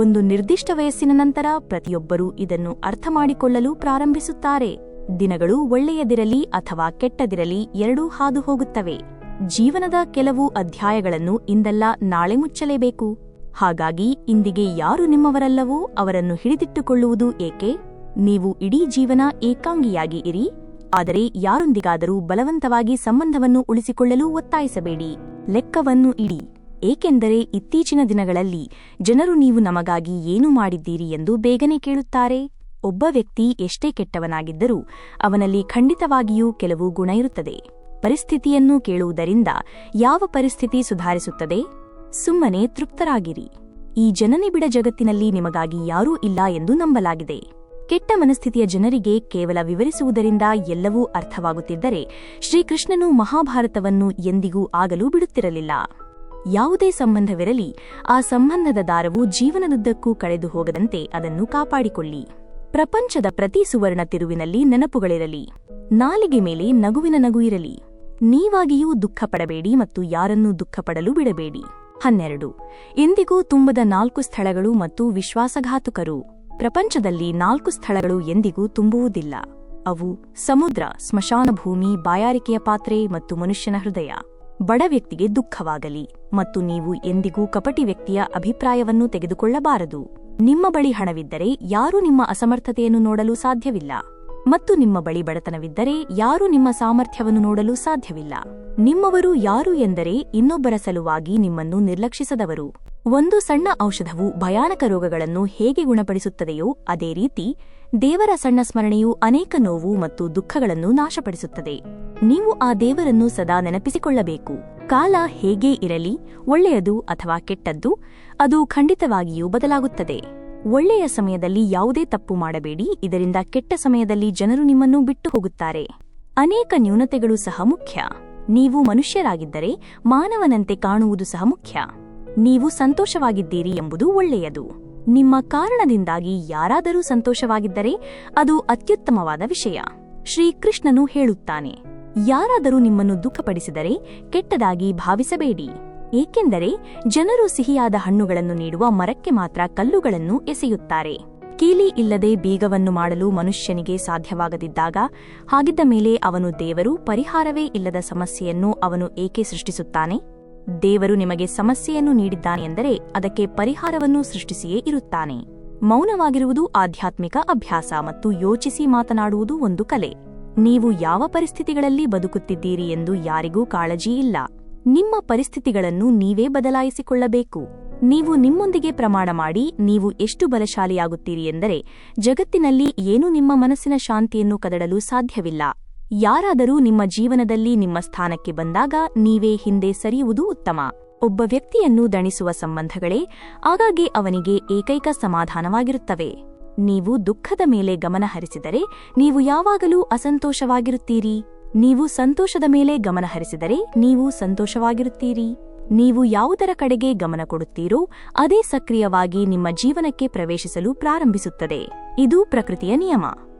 ಒಂದು ನಿರ್ದಿಷ್ಟ ವಯಸ್ಸಿನ ನಂತರ ಪ್ರತಿಯೊಬ್ಬರೂ ಇದನ್ನು ಅರ್ಥಮಾಡಿಕೊಳ್ಳಲು ಪ್ರಾರಂಭಿಸುತ್ತಾರೆ. ದಿನಗಳು ಒಳ್ಳೆಯದಿರಲಿ ಅಥವಾ ಕೆಟ್ಟದಿರಲಿ ಎರಡೂ ಹಾದು ಹೋಗುತ್ತವೆ. ಜೀವನದ ಕೆಲವು ಅಧ್ಯಾಯಗಳನ್ನು ಇಂದಲ್ಲ ನಾಳೆ ಮುಚ್ಚಲೇಬೇಕು. ಹಾಗಾಗಿ ಇಂದಿಗೆ ಯಾರು ನಿಮ್ಮವರಲ್ಲವೋ ಅವರನ್ನು ಹಿಡಿದಿಟ್ಟುಕೊಳ್ಳುವುದು ಏಕೆ? ನೀವು ಇಡೀ ಜೀವನ ಏಕಾಂಗಿಯಾಗಿ ಇರಿ, ಆದರೆ ಯಾರೊಂದಿಗಾದರೂ ಬಲವಂತವಾಗಿ ಸಂಬಂಧವನ್ನು ಉಳಿಸಿಕೊಳ್ಳಲು ಒತ್ತಾಯಿಸಬೇಡಿ. ಲೆಕ್ಕವನ್ನು ಇಡಿ, ಏಕೆಂದರೆ ಇತ್ತೀಚಿನ ದಿನಗಳಲ್ಲಿ ಜನರು ನೀವು ನಮಗಾಗಿ ಏನು ಮಾಡಿದ್ದೀರಿ ಎಂದು ಬೇಗನೆ ಕೇಳುತ್ತಾರೆ. ಒಬ್ಬ ವ್ಯಕ್ತಿ ಎಷ್ಟೇ ಕೆಟ್ಟವನಾಗಿದ್ದರೂ ಅವನಲ್ಲಿ ಖಂಡಿತವಾಗಿಯೂ ಕೆಲವು ಗುಣ ಇರುತ್ತದೆ. ಪರಿಸ್ಥಿತಿಯನ್ನು ಕೇಳುವುದರಿಂದ ಯಾವ ಪರಿಸ್ಥಿತಿ ಸುಧಾರಿಸುತ್ತದೆ? ಸುಮ್ಮನೆ ತೃಪ್ತರಾಗಿರಿ. ಈ ಜನನಿಬಿಡ ಜಗತ್ತಿನಲ್ಲಿ ನಿಮಗಾಗಿ ಯಾರೂ ಇಲ್ಲ ಎಂದು ನಂಬಲಾಗಿದೆ. ಕೆಟ್ಟ ಮನಸ್ಥಿತಿಯ ಜನರಿಗೆ ಕೇವಲ ವಿವರಿಸುವುದರಿಂದ ಎಲ್ಲವೂ ಅರ್ಥವಾಗುತ್ತಿದ್ದರೆ ಶ್ರೀಕೃಷ್ಣನು ಮಹಾಭಾರತವನ್ನು ಎಂದಿಗೂ ಆಗಲೂ ಬಿಡುತ್ತಿರಲಿಲ್ಲ. ಯಾವುದೇ ಸಂಬಂಧವಿರಲಿ, ಆ ಸಂಬಂಧದ ದಾರವು ಜೀವನದುದ್ದಕ್ಕೂ ಕಳೆದು ಹೋಗದಂತೆ ಅದನ್ನು ಕಾಪಾಡಿಕೊಳ್ಳಿ. ಪ್ರಪಂಚದ ಪ್ರತಿ ಸುವರ್ಣ ತಿರುವಿನಲ್ಲಿ ನೆನಪುಗಳಿರಲಿ. ನಾಲಿಗೆ ಮೇಲೆ ನಗುವಿನ ನಗು ಇರಲಿ. ನೀವಾಗಿಯೂ ದುಃಖಪಡಬೇಡಿ ಮತ್ತು ಯಾರನ್ನೂ ದುಃಖಪಡಲು ಬಿಡಬೇಡಿ. 12. ಎಂದಿಗೂ ತುಂಬದ 4 ಸ್ಥಳಗಳು ಮತ್ತು ವಿಶ್ವಾಸಘಾತುಕರು. ಪ್ರಪಂಚದಲ್ಲಿ 4 ಸ್ಥಳಗಳು ಎಂದಿಗೂ ತುಂಬುವುದಿಲ್ಲ. ಅವು ಸಮುದ್ರ, ಸ್ಮಶಾನ ಭೂಮಿ, ಬಾಯಾರಿಕೆಯ ಪಾತ್ರೆ ಮತ್ತು ಮನುಷ್ಯನ ಹೃದಯ. ಬಡ ವ್ಯಕ್ತಿಗೆ ದುಃಖವಾಗಲಿ, ಮತ್ತು ನೀವು ಎಂದಿಗೂ ಕಪಟಿ ವ್ಯಕ್ತಿಯ ಅಭಿಪ್ರಾಯವನ್ನು ತೆಗೆದುಕೊಳ್ಳಬಾರದು. ನಿಮ್ಮ ಬಳಿ ಹಣವಿದ್ದರೆ ಯಾರೂ ನಿಮ್ಮ ಅಸಮರ್ಥತೆಯನ್ನು ನೋಡಲು ಸಾಧ್ಯವಿಲ್ಲ, ಮತ್ತು ನಿಮ್ಮ ಬಳಿ ಬಡತನವಿದ್ದರೆ ಯಾರೂ ನಿಮ್ಮ ಸಾಮರ್ಥ್ಯವನ್ನು ನೋಡಲು ಸಾಧ್ಯವಿಲ್ಲ. ನಿಮ್ಮವರು ಯಾರು ಎಂದರೆ ಇನ್ನೊಬ್ಬರ ಸಲುವಾಗಿ ನಿಮ್ಮನ್ನು ನಿರ್ಲಕ್ಷಿಸದವರು. ಒಂದು ಸಣ್ಣ ಔಷಧವು ಭಯಾನಕ ರೋಗಗಳನ್ನು ಹೇಗೆ ಗುಣಪಡಿಸುತ್ತದೆಯೋ ಅದೇ ರೀತಿ ದೇವರ ಸಣ್ಣ ಸ್ಮರಣೆಯು ಅನೇಕ ನೋವು ಮತ್ತು ದುಃಖಗಳನ್ನು ನಾಶಪಡಿಸುತ್ತದೆ. ನೀವು ಆ ದೇವರನ್ನು ಸದಾ ನೆನಪಿಸಿಕೊಳ್ಳಬೇಕು. ಕಾಲ ಹೇಗೇ ಇರಲಿ, ಒಳ್ಳೆಯದು ಅಥವಾ ಕೆಟ್ಟದ್ದು, ಅದು ಖಂಡಿತವಾಗಿಯೂ ಬದಲಾಗುತ್ತದೆ. ಒಳ್ಳೆಯ ಸಮಯದಲ್ಲಿ ಯಾವುದೇ ತಪ್ಪು ಮಾಡಬೇಡಿ, ಇದರಿಂದ ಕೆಟ್ಟ ಸಮಯದಲ್ಲಿ ಜನರು ನಿಮ್ಮನ್ನು ಬಿಟ್ಟು ಹೋಗುತ್ತಾರೆ. ಅನೇಕ ನ್ಯೂನತೆಗಳು ಸಹ ಮುಖ್ಯ. ನೀವು ಮನುಷ್ಯರಾಗಿದ್ದರೆ ಮಾನವನಂತೆ ಕಾಣುವುದು ಸಹ ಮುಖ್ಯ. ನೀವು ಸಂತೋಷವಾಗಿದ್ದೀರಿ ಎಂಬುದು ಒಳ್ಳೆಯದು. ನಿಮ್ಮ ಕಾರಣದಿಂದಾಗಿ ಯಾರಾದರೂ ಸಂತೋಷವಾಗಿದ್ದರೆ ಅದು ಅತ್ಯುತ್ತಮವಾದ ವಿಷಯ. ಶ್ರೀಕೃಷ್ಣನು ಹೇಳುತ್ತಾನೆ, ಯಾರಾದರೂ ನಿಮ್ಮನ್ನು ದುಃಖಪಡಿಸಿದರೆ ಕೆಟ್ಟದಾಗಿ ಭಾವಿಸಬೇಡಿ, ಏಕೆಂದರೆ ಜನರು ಸಿಹಿಯಾದ ಹಣ್ಣುಗಳನ್ನು ನೀಡುವ ಮರಕ್ಕೆ ಮಾತ್ರ ಕಲ್ಲುಗಳನ್ನು ಎಸೆಯುತ್ತಾರೆ. ಕೀಲಿ ಇಲ್ಲದೆ ಬೀಗವನ್ನು ಮಾಡಲು ಮನುಷ್ಯನಿಗೆ ಸಾಧ್ಯವಾಗದಿದ್ದಾಗ, ಹಾಗಿದ್ದ ಮೇಲೆ ಅವನು ದೇವರು ಪರಿಹಾರವೇ ಇಲ್ಲದ ಸಮಸ್ಯೆಯನ್ನು ಅವನು ಏಕೆ ಸೃಷ್ಟಿಸುತ್ತಾನೆ? ದೇವರು ನಿಮಗೆ ಸಮಸ್ಯೆಯನ್ನು ನೀಡಿದ್ದಾನೆ ಎಂದರೆ ಅದಕ್ಕೆ ಪರಿಹಾರವನ್ನು ಸೃಷ್ಟಿಸಿಯೇ ಇರುತ್ತಾನೆ. ಮೌನವಾಗಿರುವುದು ಆಧ್ಯಾತ್ಮಿಕ ಅಭ್ಯಾಸ ಮತ್ತು ಯೋಚಿಸಿ ಮಾತನಾಡುವುದು ಒಂದು ಕಲೆ. ನೀವು ಯಾವ ಪರಿಸ್ಥಿತಿಗಳಲ್ಲಿ ಬದುಕುತ್ತಿದ್ದೀರಿ ಎಂದು ಯಾರಿಗೂ ಕಾಳಜಿ ಇಲ್ಲ. ನಿಮ್ಮ ಪರಿಸ್ಥಿತಿಗಳನ್ನು ನೀವೇ ಬದಲಾಯಿಸಿಕೊಳ್ಳಬೇಕು. ನೀವು ನಿಮ್ಮೊಂದಿಗೆ ಪ್ರಮಾಣ ಮಾಡಿ ನೀವು ಎಷ್ಟು ಬಲಶಾಲಿಯಾಗುತ್ತೀರಿ ಎಂದರೆ ಜಗತ್ತಿನಲ್ಲಿ ಏನೂ ನಿಮ್ಮ ಮನಸ್ಸಿನ ಶಾಂತಿಯನ್ನು ಕದಡಲು ಸಾಧ್ಯವಿಲ್ಲ. ಯಾರಾದರೂ ನಿಮ್ಮ ಜೀವನದಲ್ಲಿ ನಿಮ್ಮ ಸ್ಥಾನಕ್ಕೆ ಬಂದಾಗ ನೀವೇ ಹಿಂದೆ ಸರಿಯುವುದು ಉತ್ತಮ. ಒಬ್ಬ ವ್ಯಕ್ತಿಯನ್ನು ದಣಿಸುವ ಸಂಬಂಧಗಳೇ ಆಗಾಗ್ಗೆ ಅವನಿಗೆ ಏಕೈಕ ಸಮಾಧಾನವಾಗಿರುತ್ತವೆ. ನೀವು ದುಃಖದ ಮೇಲೆ ಗಮನ ಹರಿಸಿದರೆ ನೀವು ಯಾವಾಗಲೂ ಅಸಂತೋಷವಾಗಿರುತ್ತೀರಿ. ನೀವು ಸಂತೋಷದ ಮೇಲೆ ಗಮನ ಹರಿಸಿದರೆ ನೀವು ಸಂತೋಷವಾಗಿರುತ್ತೀರಿ. ನೀವು ಯಾವುದರ ಕಡೆಗೆ ಗಮನ ಕೊಡುತ್ತೀರೋ ಅದೇ ಸಕ್ರಿಯವಾಗಿ ನಿಮ್ಮ ಜೀವನಕ್ಕೆ ಪ್ರವೇಶಿಸಲು ಪ್ರಾರಂಭಿಸುತ್ತದೆ. ಇದು ಪ್ರಕೃತಿಯ ನಿಯಮ.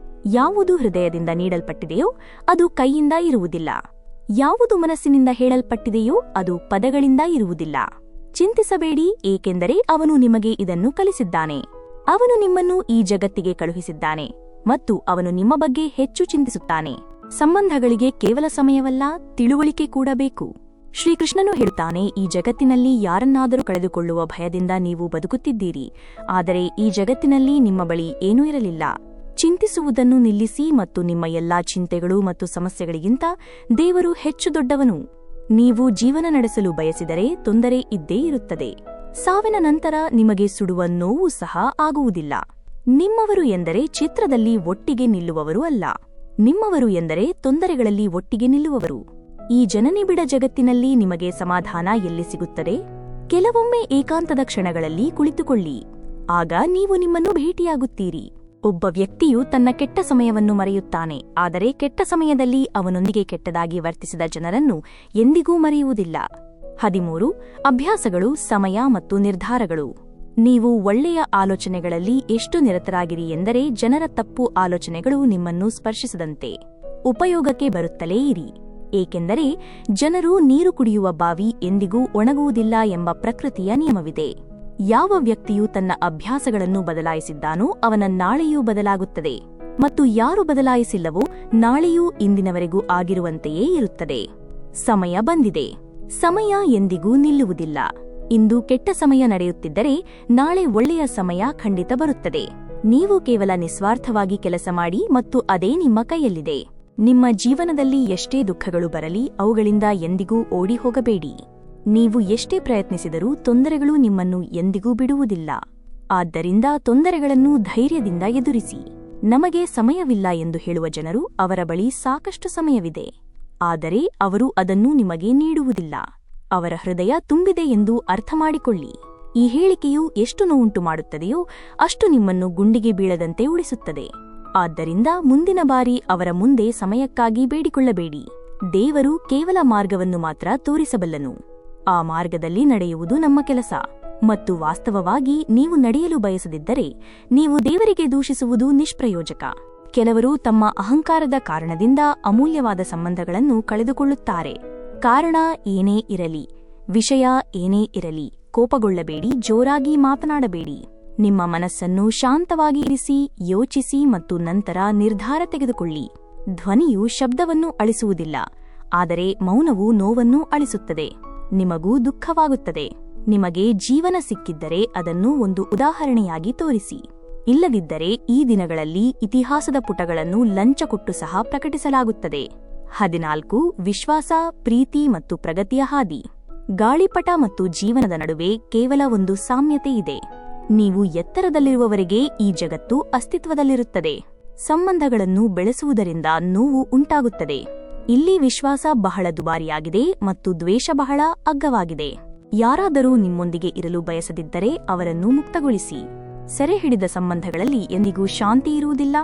ಯಾವುದು ಹೃದಯದಿಂದ ನೀಡಲ್ಪಟ್ಟಿದೆಯೋ ಅದು ಕೈಯಿಂದ ಇರುವುದಿಲ್ಲ. ಯಾವುದು ಮನಸ್ಸಿನಿಂದ ಹೇಳಲ್ಪಟ್ಟಿದೆಯೋ ಅದು ಪದಗಳಿಂದ ಇರುವುದಿಲ್ಲ. ಚಿಂತಿಸಬೇಡಿ, ಏಕೆಂದರೆ ಅವನು ನಿಮಗೆ ಇದನ್ನು ಕಲಿಸಿದ್ದಾನೆ. ಅವನು ನಿಮ್ಮನ್ನು ಈ ಜಗತ್ತಿಗೆ ಕಳುಹಿಸಿದ್ದಾನೆ ಮತ್ತು ಅವನು ನಿಮ್ಮ ಬಗ್ಗೆ ಹೆಚ್ಚು ಚಿಂತಿಸುತ್ತಾನೆ. ಸಂಬಂಧಗಳಿಗೆ ಕೇವಲ ಸಮಯವಲ್ಲ, ತಿಳುವಳಿಕೆ ಕೂಡ ಬೇಕು. ಶ್ರೀಕೃಷ್ಣನು ಹೇಳುತ್ತಾನೆ, ಈ ಜಗತ್ತಿನಲ್ಲಿ ಯಾರನ್ನಾದರೂ ಕಳೆದುಕೊಳ್ಳುವ ಭಯದಿಂದ ನೀವು ಬದುಕುತ್ತಿದ್ದೀರಿ, ಆದರೆ ಈ ಜಗತ್ತಿನಲ್ಲಿ ನಿಮ್ಮ ಬಳಿ ಏನೂ ಇರಲಿಲ್ಲ. ಚಿಂತಿಸುವುದನ್ನು ನಿಲ್ಲಿಸಿ ಮತ್ತು ನಿಮ್ಮ ಎಲ್ಲಾ ಚಿಂತೆಗಳು ಮತ್ತು ಸಮಸ್ಯೆಗಳಿಗಿಂತ ದೇವರು ಹೆಚ್ಚು ದೊಡ್ಡವನು. ನೀವು ಜೀವನ ನಡೆಸಲು ಬಯಸಿದರೆ ತೊಂದರೆ ಇದ್ದೇ ಇರುತ್ತದೆ. ಸಾವಿನ ನಂತರ ನಿಮಗೆ ಸುಡುವ ನೋವು ಸಹ ಆಗುವುದಿಲ್ಲ. ನಿಮ್ಮವರು ಎಂದರೆ ಚಿತ್ರದಲ್ಲಿ ಒಟ್ಟಿಗೆ ನಿಲ್ಲುವವರು ಅಲ್ಲ. ನಿಮ್ಮವರು ಎಂದರೆ ತೊಂದರೆಗಳಲ್ಲಿ ಒಟ್ಟಿಗೆ ನಿಲ್ಲುವವರು. ಈ ಜನನಿಬಿಡ ಜಗತ್ತಿನಲ್ಲಿ ನಿಮಗೆ ಸಮಾಧಾನ ಎಲ್ಲಿ ಸಿಗುತ್ತದೆ? ಕೆಲವೊಮ್ಮೆ ಏಕಾಂತದ ಕ್ಷಣಗಳಲ್ಲಿ ಕುಳಿತುಕೊಳ್ಳಿ. ಆಗ ನೀವು ನಿಮ್ಮನ್ನು ಭೇಟಿಯಾಗುತ್ತೀರಿ. ಒಬ್ಬ ವ್ಯಕ್ತಿಯು ತನ್ನ ಕೆಟ್ಟ ಸಮಯವನ್ನು ಮರೆಯುತ್ತಾನೆ, ಆದರೆ ಕೆಟ್ಟ ಸಮಯದಲ್ಲಿ ಅವನೊಂದಿಗೆ ಕೆಟ್ಟದಾಗಿ ವರ್ತಿಸಿದ ಜನರನ್ನು ಎಂದಿಗೂ ಮರೆಯುವುದಿಲ್ಲ. 13. ಅಭ್ಯಾಸಗಳು, ಸಮಯ ಮತ್ತು ನಿರ್ಧಾರಗಳು. ನೀವು ಒಳ್ಳೆಯ ಆಲೋಚನೆಗಳಲ್ಲಿ ಎಷ್ಟು ನಿರತರಾಗಿರಿ ಎಂದರೆ ಜನರ ತಪ್ಪು ಆಲೋಚನೆಗಳು ನಿಮ್ಮನ್ನು ಸ್ಪರ್ಶಿಸದಂತೆ ಉಪಯೋಗಕ್ಕೆ ಬರುತ್ತಲೇ ಇರಿ. ಏಕೆಂದರೆ ಜನರು ನೀರು ಕುಡಿಯುವ ಬಾವಿ ಎಂದಿಗೂ ಒಣಗುವುದಿಲ್ಲ ಎಂಬ ಪ್ರಕೃತಿಯ ನಿಯಮವಿದೆ. ಯಾವ ವ್ಯಕ್ತಿಯು ತನ್ನ ಅಭ್ಯಾಸಗಳನ್ನು ಬದಲಾಯಿಸಿದ್ದಾನೋ ಅವನ ನಾಳೆಯೂ ಬದಲಾಗುತ್ತದೆ, ಮತ್ತು ಯಾರು ಬದಲಾಯಿಸಿಲ್ಲವೋ ನಾಳೆಯೂ ಇಂದಿನವರೆಗೂ ಆಗಿರುವಂತೆಯೇ ಇರುತ್ತದೆ. ಸಮಯ ಬಂದಿದೆ. ಸಮಯ ಎಂದಿಗೂ ನಿಲ್ಲುವುದಿಲ್ಲ. ಇಂದು ಕೆಟ್ಟ ಸಮಯ ನಡೆಯುತ್ತಿದ್ದರೆ ನಾಳೆ ಒಳ್ಳೆಯ ಸಮಯ ಖಂಡಿತ ಬರುತ್ತದೆ. ನೀವು ಕೇವಲ ನಿಸ್ವಾರ್ಥವಾಗಿ ಕೆಲಸ ಮಾಡಿ ಮತ್ತು ಅದೇ ನಿಮ್ಮ ಕೈಯಲ್ಲಿದೆ. ನಿಮ್ಮ ಜೀವನದಲ್ಲಿ ಎಷ್ಟೇ ದುಃಖಗಳು ಬರಲಿ ಅವುಗಳಿಂದ ಎಂದಿಗೂ ಓಡಿ ಹೋಗಬೇಡಿ. ನೀವು ಎಷ್ಟೇ ಪ್ರಯತ್ನಿಸಿದರೂ ತೊಂದರೆಗಳು ನಿಮ್ಮನ್ನು ಎಂದಿಗೂ ಬಿಡುವುದಿಲ್ಲ. ಆದ್ದರಿಂದ ತೊಂದರೆಗಳನ್ನು ಧೈರ್ಯದಿಂದ ಎದುರಿಸಿ. ನಮಗೆ ಸಮಯವಿಲ್ಲ ಎಂದು ಹೇಳುವ ಜನರು ಅವರ ಬಳಿ ಸಾಕಷ್ಟು ಸಮಯವಿದೆ, ಆದರೆ ಅವರು ಅದನ್ನು ನಿಮಗೆ ನೀಡುವುದಿಲ್ಲ. ಅವರ ಹೃದಯ ತುಂಬಿದೆ ಎಂದು ಅರ್ಥಮಾಡಿಕೊಳ್ಳಿ. ಈ ಹೇಳಿಕೆಯು ಎಷ್ಟು ನೋವುಂಟು ಮಾಡುತ್ತದೆಯೋ ಅಷ್ಟು ನಿಮ್ಮನ್ನು ಗುಂಡಿಗೆ ಬೀಳದಂತೆ ಉಳಿಸುತ್ತದೆ. ಆದ್ದರಿಂದ ಮುಂದಿನ ಬಾರಿ ಅವರ ಮುಂದೆ ಸಮಯಕ್ಕಾಗಿ ಬೇಡಿಕೊಳ್ಳಬೇಡಿ. ದೇವರು ಕೇವಲ ಮಾರ್ಗವನ್ನು ಮಾತ್ರ ತೋರಿಸಬಲ್ಲನು. ಆ ಮಾರ್ಗದಲ್ಲಿ ನಡೆಯುವುದು ನಮ್ಮ ಕೆಲಸ. ಮತ್ತು ವಾಸ್ತವವಾಗಿ ನೀವು ನಡೆಯಲು ಬಯಸದಿದ್ದರೆ ನೀವು ದೇವರಿಗೆ ದೂಷಿಸುವುದು ನಿಷ್ಪ್ರಯೋಜಕ. ಕೆಲವರು ತಮ್ಮ ಅಹಂಕಾರದ ಕಾರಣದಿಂದ ಅಮೂಲ್ಯವಾದ ಸಂಬಂಧಗಳನ್ನು ಕಳೆದುಕೊಳ್ಳುತ್ತಾರೆ. ಕಾರಣ ಏನೇ ಇರಲಿ, ವಿಷಯ ಏನೇ ಇರಲಿ, ಕೋಪಗೊಳ್ಳಬೇಡಿ, ಜೋರಾಗಿ ಮಾತನಾಡಬೇಡಿ. ನಿಮ್ಮ ಮನಸ್ಸನ್ನು ಶಾಂತವಾಗಿ ಇರಿಸಿ, ಯೋಚಿಸಿ ಮತ್ತು ನಂತರ ನಿರ್ಧಾರ ತೆಗೆದುಕೊಳ್ಳಿ. ಧ್ವನಿಯು ಶಬ್ದವನ್ನು ಅಳಿಸುವುದಿಲ್ಲ, ಆದರೆ ಮೌನವು ನೋವನ್ನು ಅಳಿಸುತ್ತದೆ. ನಿಮಗೂ ದುಃಖವಾಗುತ್ತದೆ. ನಿಮಗೆ ಜೀವನ ಸಿಕ್ಕಿದ್ದರೆ ಅದನ್ನು ಒಂದು ಉದಾಹರಣೆಯಾಗಿ ತೋರಿಸಿ. ಇಲ್ಲದಿದ್ದರೆ ಈ ದಿನಗಳಲ್ಲಿ ಇತಿಹಾಸದ ಪುಟಗಳನ್ನು ಲಂಚ ಕೊಟ್ಟು ಸಹ ಪ್ರಕಟಿಸಲಾಗುತ್ತದೆ. 14. ವಿಶ್ವಾಸ, ಪ್ರೀತಿ ಮತ್ತು ಪ್ರಗತಿಯ ಹಾದಿ. ಗಾಳಿಪಟ ಮತ್ತು ಜೀವನದ ನಡುವೆ ಕೇವಲ ಒಂದು ಸಾಮ್ಯತೆ ಇದೆ. ನೀವು ಎತ್ತರದಲ್ಲಿರುವವರೆಗೆ ಈ ಜಗತ್ತು ಅಸ್ತಿತ್ವದಲ್ಲಿರುತ್ತದೆ. ಸಂಬಂಧಗಳನ್ನು ಬೆಳೆಸುವುದರಿಂದ ನೋವು ಉಂಟಾಗುತ್ತದೆ. ಇಲ್ಲಿ ವಿಶ್ವಾಸ ಬಹಳ ದುಬಾರಿಯಾಗಿದೆ ಮತ್ತು ದ್ವೇಷ ಬಹಳ ಅಗ್ಗವಾಗಿದೆ. ಯಾರಾದರೂ ನಿಮ್ಮೊಂದಿಗೆ ಇರಲು ಬಯಸದಿದ್ದರೆ ಅವರನ್ನು ಮುಕ್ತಗೊಳಿಸಿ. ಸೆರೆಹಿಡಿದ ಸಂಬಂಧಗಳಲ್ಲಿ ಎಂದಿಗೂ ಶಾಂತಿ ಇರುವುದಿಲ್ಲ.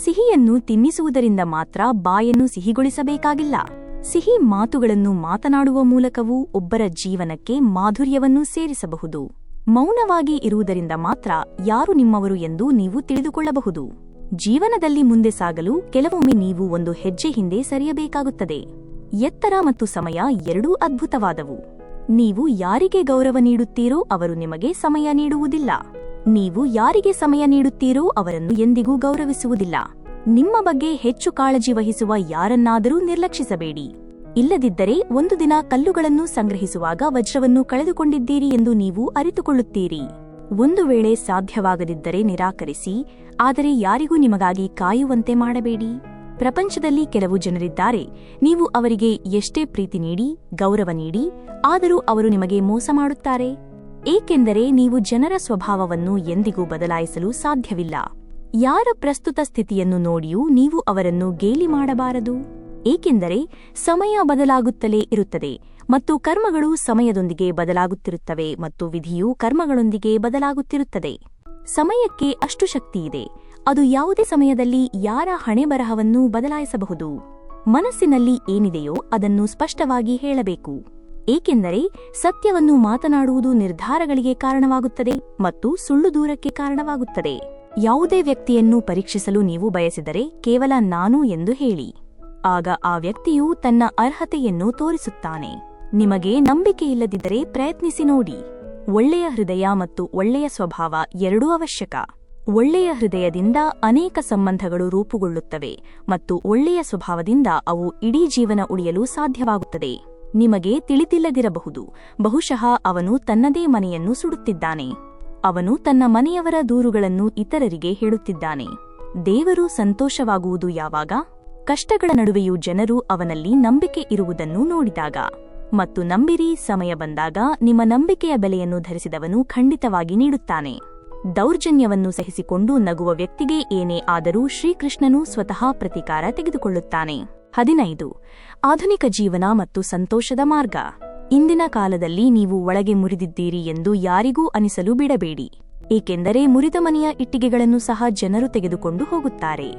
ಸಿಹಿಯನ್ನು ತಿನ್ನಿಸುವುದರಿಂದ ಮಾತ್ರ ಬಾಯನ್ನು ಸಿಹಿಗೊಳಿಸಬೇಕಾಗಿಲ್ಲ. ಸಿಹಿ ಮಾತುಗಳನ್ನು ಮಾತನಾಡುವ ಮೂಲಕವೂ ಒಬ್ಬರ ಜೀವನಕ್ಕೆ ಮಾಧುರ್ಯವನ್ನು ಸೇರಿಸಬಹುದು. ಮೌನವಾಗಿ ಇರುವುದರಿಂದ ಮಾತ್ರ ಯಾರು ನಿಮ್ಮವರು ಎಂದು ನೀವು ತಿಳಿದುಕೊಳ್ಳಬಹುದು. ಜೀವನದಲ್ಲಿ ಮುಂದೆ ಸಾಗಲು ಕೆಲವೊಮ್ಮೆ ನೀವು ಒಂದು ಹೆಜ್ಜೆ ಹಿಂದೆ ಸರಿಯಬೇಕಾಗುತ್ತದೆ. ಎತ್ತರ ಮತ್ತು ಸಮಯ ಎರಡೂ ಅದ್ಭುತವಾದವು. ನೀವು ಯಾರಿಗೆ ಗೌರವ ನೀಡುತ್ತೀರೋ ಅವರು ನಿಮಗೆ ಸಮಯ ನೀಡುವುದಿಲ್ಲ. ನೀವು ಯಾರಿಗೆ ಸಮಯ ನೀಡುತ್ತೀರೋ ಅವರನ್ನು ಎಂದಿಗೂ ಗೌರವಿಸುವುದಿಲ್ಲ. ನಿಮ್ಮ ಬಗ್ಗೆ ಹೆಚ್ಚು ಕಾಳಜಿ ವಹಿಸುವ ಯಾರನ್ನಾದರೂ ನಿರ್ಲಕ್ಷಿಸಬೇಡಿ. ಇಲ್ಲದಿದ್ದರೆ ಒಂದು ದಿನ ಕಲ್ಲುಗಳನ್ನು ಸಂಗ್ರಹಿಸುವಾಗ ವಜ್ರವನ್ನು ಕಳೆದುಕೊಂಡಿದ್ದೀರಿ ಎಂದು ನೀವು ಅರಿತುಕೊಳ್ಳುತ್ತೀರಿ. ಒಂದು ವೇಳೆ ಸಾಧ್ಯವಾಗದಿದ್ದರೆ ನಿರಾಕರಿಸಿ, ಆದರೆ ಯಾರಿಗೂ ನಿಮಗಾಗಿ ಕಾಯುವಂತೆ ಮಾಡಬೇಡಿ. ಪ್ರಪಂಚದಲ್ಲಿ ಕೆಲವು ಜನರಿದ್ದಾರೆ, ನೀವು ಅವರಿಗೆ ಎಷ್ಟೇ ಪ್ರೀತಿ ನೀಡಿ, ಗೌರವ ನೀಡಿ, ಆದರೂ ಅವರು ನಿಮಗೆ ಮೋಸ ಮಾಡುತ್ತಾರೆ. ಏಕೆಂದರೆ ನೀವು ಜನರ ಸ್ವಭಾವವನ್ನು ಎಂದಿಗೂ ಬದಲಾಯಿಸಲು ಸಾಧ್ಯವಿಲ್ಲ. ಯಾರ ಪ್ರಸ್ತುತ ಸ್ಥಿತಿಯನ್ನು ನೋಡಿಯೂ ನೀವು ಅವರನ್ನು ಗೇಲಿ ಮಾಡಬಾರದು. ಏಕೆಂದರೆ ಸಮಯ ಬದಲಾಗುತ್ತಲೇ ಇರುತ್ತದೆ ಮತ್ತು ಕರ್ಮಗಳು ಸಮಯದೊಂದಿಗೆ ಬದಲಾಗುತ್ತಿರುತ್ತವೆ ಮತ್ತು ವಿಧಿಯು ಕರ್ಮಗಳೊಂದಿಗೆ ಬದಲಾಗುತ್ತಿರುತ್ತದೆ. ಸಮಯಕ್ಕೆ ಅಷ್ಟು ಶಕ್ತಿಯಿದೆ. ಅದು ಯಾವುದೇ ಸಮಯದಲ್ಲಿ ಯಾರ ಹಣೆಬರಹವನ್ನೂ ಬದಲಾಯಿಸಬಹುದು. ಮನಸ್ಸಿನಲ್ಲಿ ಏನಿದೆಯೋ ಅದನ್ನು ಸ್ಪಷ್ಟವಾಗಿ ಹೇಳಬೇಕು. ಏಕೆಂದರೆ ಸತ್ಯವನ್ನು ಮಾತನಾಡುವುದು ನಿರ್ಧಾರಗಳಿಗೆ ಕಾರಣವಾಗುತ್ತದೆ ಮತ್ತು ಸುಳ್ಳು ದೂರಕ್ಕೆ ಕಾರಣವಾಗುತ್ತದೆ. ಯಾವುದೇ ವ್ಯಕ್ತಿಯನ್ನು ಪರೀಕ್ಷಿಸಲು ನೀವು ಬಯಸಿದರೆ ಕೇವಲ ನಾನು ಎಂದು ಹೇಳಿ. ಆಗ ಆ ವ್ಯಕ್ತಿಯು ತನ್ನ ಅರ್ಹತೆಯನ್ನು ತೋರಿಸುತ್ತಾನೆ. ನಿಮಗೆ ನಂಬಿಕೆಯಿಲ್ಲದಿದ್ದರೆ ಪ್ರಯತ್ನಿಸಿ ನೋಡಿ. ಒಳ್ಳೆಯ ಹೃದಯ ಮತ್ತು ಒಳ್ಳೆಯ ಸ್ವಭಾವ ಎರಡೂ ಅವಶ್ಯಕ. ಒಳ್ಳೆಯ ಹೃದಯದಿಂದ ಅನೇಕ ಸಂಬಂಧಗಳು ರೂಪುಗೊಳ್ಳುತ್ತವೆ ಮತ್ತು ಒಳ್ಳೆಯ ಸ್ವಭಾವದಿಂದ ಅವು ಇಡೀ ಜೀವನ ಉಳಿಯಲು ಸಾಧ್ಯವಾಗುತ್ತದೆ. ನಿಮಗೆ ತಿಳಿದಿಲ್ಲದಿರಬಹುದು, ಬಹುಶಃ ಅವನು ತನ್ನದೇ ಮನೆಯನ್ನು ಸುಡುತ್ತಿದ್ದಾನೆ. ಅವನು ತನ್ನ ಮನೆಯವರ ದೂರುಗಳನ್ನು ಇತರರಿಗೆ ಹೇಳುತ್ತಿದ್ದಾನೆ. ದೇವರು ಸಂತೋಷವಾಗುವುದು ಯಾವಾಗ? ಕಷ್ಟಗಳ ನಡುವೆಯೂ ಜನರು ಅವನಲ್ಲಿ ನಂಬಿಕೆ ಇರುವುದನ್ನು ನೋಡಿದಾಗ. ಮತ್ತು ನಂಬಿರಿ, ಸಮಯ ಬಂದಾಗ ನಿಮ್ಮ ನಂಬಿಕೆಯ ಬೆಲೆಯನ್ನು ಧರಿಸಿದವನು ಖಂಡಿತವಾಗಿ ನೀಡುತ್ತಾನೆ. ದೌರ್ಜನ್ಯವನ್ನು ಸಹಿಸಿಕೊಂಡು ನಗುವ ವ್ಯಕ್ತಿಗೆ ಏನೇ ಆದರೂ ಶ್ರೀಕೃಷ್ಣನು ಸ್ವತಃ ಪ್ರತೀಕಾರ ತೆಗೆದುಕೊಳ್ಳುತ್ತಾನೆ. 15. ಆಧುನಿಕ ಜೀವನ ಮತ್ತು ಸಂತೋಷದ ಮಾರ್ಗ. ಇಂದಿನ ಕಾಲದಲ್ಲಿ ನೀವು ಒಳಗೆ ಮುರಿದಿದ್ದೀರಿ ಎಂದು ಯಾರಿಗೂ ಅನಿಸಲು ಬಿಡಬೇಡಿ. ಏಕೆಂದರೆ ಮುರಿದ ಮನೆಯ ಇಟ್ಟಿಗೆಗಳನ್ನು ಸಹ ಜನರು ತೆಗೆದುಕೊಂಡು ಹೋಗುತ್ತಾರೆ.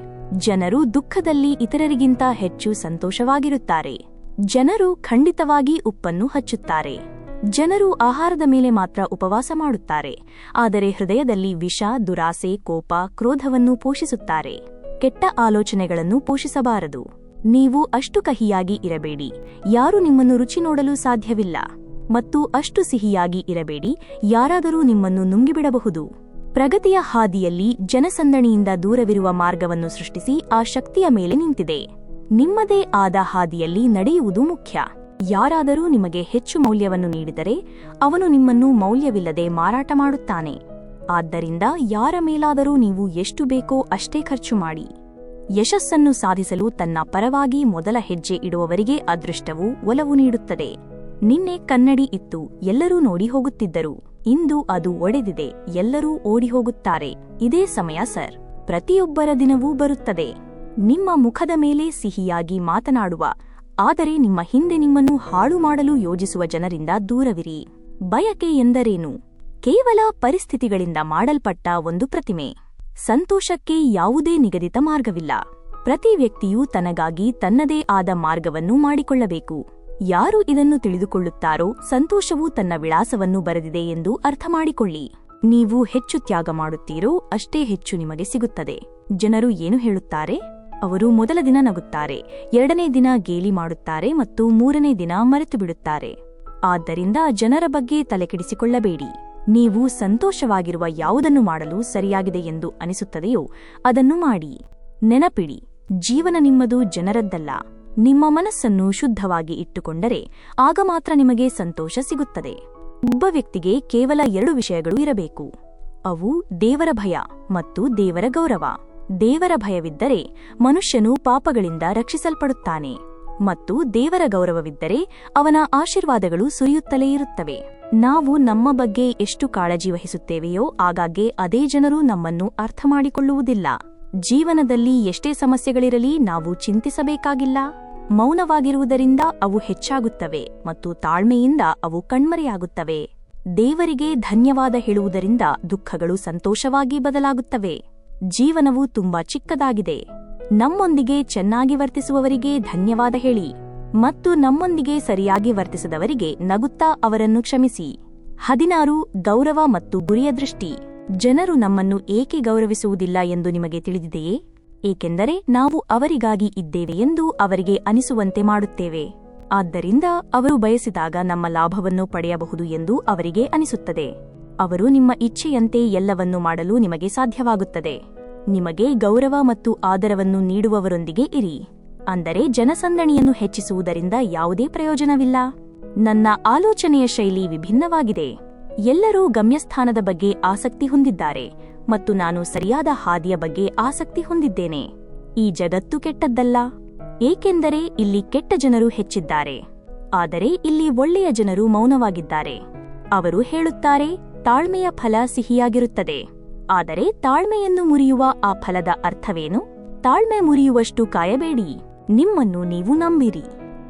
ಜನರು ದುಃಖದಲ್ಲಿ ಇತರರಿಗಿಂತ ಹೆಚ್ಚು ಸಂತೋಷವಾಗಿರುತ್ತಾರೆ. ಜನರು ಖಂಡಿತವಾಗಿ ಉಪ್ಪನ್ನು ಹಚ್ಚುತ್ತಾರೆ, ಜನರು ಆಹಾರದ ಮೇಲೆ ಮಾತ್ರ ಉಪವಾಸ ಮಾಡುತ್ತಾರೆ, ಆದರೆ ಹೃದಯದಲ್ಲಿ ವಿಷ, ದುರಾಸೆ, ಕೋಪ, ಕ್ರೋಧವನ್ನು ಪೋಷಿಸುತ್ತಾರೆ. ಕೆಟ್ಟ ಆಲೋಚನೆಗಳನ್ನು ಪೋಷಿಸಬಾರದು. ನೀವು ಅಷ್ಟು ಕಹಿಯಾಗಿ ಇರಬೇಡಿ, ಯಾರೂ ನಿಮ್ಮನ್ನು ರುಚಿ ನೋಡಲು ಸಾಧ್ಯವಿಲ್ಲ. ಮತ್ತು ಅಷ್ಟು ಸಿಹಿಯಾಗಿ ಇರಬೇಡಿ, ಯಾರಾದರೂ ನಿಮ್ಮನ್ನು ನುಂಗಿಬಿಡಬಹುದು. ಪ್ರಗತಿಯ ಹಾದಿಯಲ್ಲಿ ಜನಸಂದಣಿಯಿಂದ ದೂರವಿರುವ ಮಾರ್ಗವನ್ನು ಸೃಷ್ಟಿಸಿ ಆ ಶಕ್ತಿಯ ಮೇಲೆ ನಿಂತಿದೆ. ನಿಮ್ಮದೇ ಆದ ಹಾದಿಯಲ್ಲಿ ನಡೆಯುವುದು ಮುಖ್ಯ. ಯಾರಾದರೂ ನಿಮಗೆ ಹೆಚ್ಚು ಮೌಲ್ಯವನ್ನು ನೀಡಿದರೆ ಅವನು ನಿಮ್ಮನ್ನು ಮೌಲ್ಯವಿಲ್ಲದೆ ಮಾರಾಟ ಮಾಡುತ್ತಾನೆ. ಆದ್ದರಿಂದ ಯಾರ ಮೇಲಾದರೂ ನೀವು ಎಷ್ಟು ಬೇಕೋ ಅಷ್ಟೇ ಖರ್ಚು ಮಾಡಿ. ಯಶಸ್ಸನ್ನು ಸಾಧಿಸಲು ತನ್ನ ಪರವಾಗಿ ಮೊದಲ ಹೆಜ್ಜೆ ಇಡುವವರಿಗೆ ಅದೃಷ್ಟವು ಒಲವು ನೀಡುತ್ತದೆ. ನಿನ್ನೆ ಕನ್ನಡಿ ಇತ್ತು, ಎಲ್ಲರೂ ನೋಡಿ ಹೋಗುತ್ತಿದ್ದರು. ಇಂದು ಅದು ಒಡೆದಿದೆ, ಎಲ್ಲರೂ ಓಡಿ ಹೋಗುತ್ತಾರೆ. ಇದೇ ಸಮಯ ಸರ್. ಪ್ರತಿಯೊಬ್ಬರ ದಿನವೂ ಬರುತ್ತದೆ. ನಿಮ್ಮ ಮುಖದ ಮೇಲೆ ಸಿಹಿಯಾಗಿ ಮಾತನಾಡುವ, ಆದರೆ ನಿಮ್ಮ ಹಿಂದೆ ನಿಮ್ಮನ್ನು ಹಾಳು ಮಾಡಲು ಯೋಜಿಸುವ ಜನರಿಂದ ದೂರವಿರಿ. ಬಯಕೆ ಎಂದರೇನು? ಕೇವಲ ಪರಿಸ್ಥಿತಿಗಳಿಂದ ಮಾಡಲ್ಪಟ್ಟ ಒಂದು ಪ್ರತಿಮೆ. ಸಂತೋಷಕ್ಕೆ ಯಾವುದೇ ನಿಗದಿತ ಮಾರ್ಗವಿಲ್ಲ. ಪ್ರತಿ ವ್ಯಕ್ತಿಯೂ ತನಗಾಗಿ ತನ್ನದೇ ಆದ ಮಾರ್ಗವನ್ನು ಮಾಡಿಕೊಳ್ಳಬೇಕು. ಯಾರು ಇದನ್ನು ತಿಳಿದುಕೊಳ್ಳುತ್ತಾರೋ ಸಂತೋಷವು ತನ್ನ ವಿಳಾಸವನ್ನು ಬರೆದಿದೆ ಎಂದು ಅರ್ಥಮಾಡಿಕೊಳ್ಳಿ. ನೀವು ಹೆಚ್ಚು ತ್ಯಾಗ ಮಾಡುತ್ತೀರೋ ಅಷ್ಟೇ ಹೆಚ್ಚು ನಿಮಗೆ ಸಿಗುತ್ತದೆ. ಜನರು ಏನು ಹೇಳುತ್ತಾರೆ? ಅವರು ಮೊದಲ ದಿನ ನಗುತ್ತಾರೆ, ಎರಡನೇ ದಿನ ಗೇಲಿ ಮಾಡುತ್ತಾರೆ ಮತ್ತು ಮೂರನೇ ದಿನ ಮರೆತು ಬಿಡುತ್ತಾರೆ. ಆದ್ದರಿಂದ ಜನರ ಬಗ್ಗೆ ತಲೆಕೆಡಿಸಿಕೊಳ್ಳಬೇಡಿ. ನೀವು ಸಂತೋಷವಾಗಿರುವ ಯಾವುದನ್ನು ಮಾಡಲು ಸರಿಯಾಗಿದೆ ಎಂದು ಅನಿಸುತ್ತದೆಯೋ ಅದನ್ನು ಮಾಡಿ. ನೆನಪಿಡಿ, ಜೀವನ ನಿಮ್ಮದು, ಜನರದ್ದಲ್ಲ. ನಿಮ್ಮ ಮನಸ್ಸನ್ನು ಶುದ್ಧವಾಗಿ ಇಟ್ಟುಕೊಂಡರೆ ಆಗ ಮಾತ್ರ ನಿಮಗೆ ಸಂತೋಷ ಸಿಗುತ್ತದೆ. ಒಬ್ಬ ವ್ಯಕ್ತಿಗೆ ಕೇವಲ 2 ವಿಷಯಗಳು ಇರಬೇಕು. ಅವು ದೇವರ ಭಯ ಮತ್ತು ದೇವರ ಗೌರವ. ದೇವರ ಭಯವಿದ್ದರೆ ಮನುಷ್ಯನು ಪಾಪಗಳಿಂದ ರಕ್ಷಿಸಲ್ಪಡುತ್ತಾನೆ ಮತ್ತು ದೇವರ ಗೌರವವಿದ್ದರೆ ಅವನ ಆಶೀರ್ವಾದಗಳು ಸುರಿಯುತ್ತಲೇ ಇರುತ್ತವೆ. ನಾವು ನಮ್ಮ ಬಗ್ಗೆ ಎಷ್ಟು ಕಾಳಜಿ ವಹಿಸುತ್ತೇವೆಯೋ ಆಗಾಗ್ಗೆ ಅದೇ ಜನರು ನಮ್ಮನ್ನು ಅರ್ಥಮಾಡಿಕೊಳ್ಳುವುದಿಲ್ಲ. ಜೀವನದಲ್ಲಿ ಎಷ್ಟೇ ಸಮಸ್ಯೆಗಳಿರಲಿ ನಾವು ಚಿಂತಿಸಬೇಕಾಗಿಲ್ಲ. ಮೌನವಾಗಿರುವುದರಿಂದ ಅವು ಹೆಚ್ಚಾಗುತ್ತವೆ ಮತ್ತು ತಾಳ್ಮೆಯಿಂದ ಅವು ಕಣ್ಮರೆಯಾಗುತ್ತವೆ. ದೇವರಿಗೆ ಧನ್ಯವಾದ ಹೇಳುವುದರಿಂದ ದುಃಖಗಳು ಸಂತೋಷವಾಗಿ ಬದಲಾಗುತ್ತವೆ. ಜೀವನವು ತುಂಬಾ ಚಿಕ್ಕದಾಗಿದೆ. ನಮ್ಮೊಂದಿಗೆ ಚೆನ್ನಾಗಿ ವರ್ತಿಸುವವರಿಗೆ ಧನ್ಯವಾದ ಹೇಳಿ ಮತ್ತು ನಮ್ಮೊಂದಿಗೆ ಸರಿಯಾಗಿ ವರ್ತಿಸದವರಿಗೆ ನಗುತ್ತಾ ಅವರನ್ನು ಕ್ಷಮಿಸಿ. 16 ಗೌರವ ಮತ್ತು ಗುರಿಯ ದೃಷ್ಟಿ. ಜನರು ನಮ್ಮನ್ನು ಏಕೆ ಗೌರವಿಸುವುದಿಲ್ಲ ಎಂದು ನಿಮಗೆ ತಿಳಿದಿದೆಯೇ? ಏಕೆಂದರೆ ನಾವು ಅವರಿಗಾಗಿ ಇದ್ದೇವೆ ಎಂದು ಅವರಿಗೆ ಅನಿಸುವಂತೆ ಮಾಡುತ್ತೇವೆ. ಆದ್ದರಿಂದ ಅವರು ಬಯಸಿದಾಗ ನಮ್ಮ ಲಾಭವನ್ನು ಪಡೆಯಬಹುದು ಎಂದು ಅವರಿಗೆ ಅನಿಸುತ್ತದೆ. ಅವರು ನಿಮ್ಮ ಇಚ್ಛೆಯಂತೆ ಎಲ್ಲವನ್ನೂ ಮಾಡಲು ನಿಮಗೆ ಸಾಧ್ಯವಾಗುತ್ತದೆ. ನಿಮಗೆ ಗೌರವ ಮತ್ತು ಆದರವನ್ನು ನೀಡುವವರೊಂದಿಗೆ ಇರಿ. ಅಂದರೆ ಜನಸಂದಣಿಯನ್ನು ಹೆಚ್ಚಿಸುವುದರಿಂದ ಯಾವುದೇ ಪ್ರಯೋಜನವಿಲ್ಲ. ನನ್ನ ಆಲೋಚನೆಯ ಶೈಲಿ ವಿಭಿನ್ನವಾಗಿದೆ. ಎಲ್ಲರೂ ಗಮ್ಯಸ್ಥಾನದ ಬಗ್ಗೆ ಆಸಕ್ತಿ ಹೊಂದಿದ್ದಾರೆ ಮತ್ತು ನಾನು ಸರಿಯಾದ ಹಾದಿಯ ಬಗ್ಗೆ ಆಸಕ್ತಿ ಹೊಂದಿದ್ದೇನೆ. ಈ ಜಗತ್ತು ಕೆಟ್ಟದ್ದಲ್ಲ, ಏಕೆಂದರೆ ಇಲ್ಲಿ ಕೆಟ್ಟ ಜನರು ಹೆಚ್ಚಿದ್ದಾರೆ. ಆದರೆ ಇಲ್ಲಿ ಒಳ್ಳೆಯ ಜನರು ಮೌನವಾಗಿದ್ದಾರೆ. ಅವರು ಹೇಳುತ್ತಾರೆ, ತಾಳ್ಮೆಯ ಫಲ ಸಿಹಿಯಾಗಿರುತ್ತದೆ. ಆದರೆ ತಾಳ್ಮೆಯನ್ನು ಮುರಿಯುವ ಆ ಫಲದ ಅರ್ಥವೇನು? ತಾಳ್ಮೆ ಮುರಿಯುವಷ್ಟು ಕಾಯಬೇಡಿ. ನಿಮ್ಮನ್ನು ನೀವು ನಂಬಿರಿ.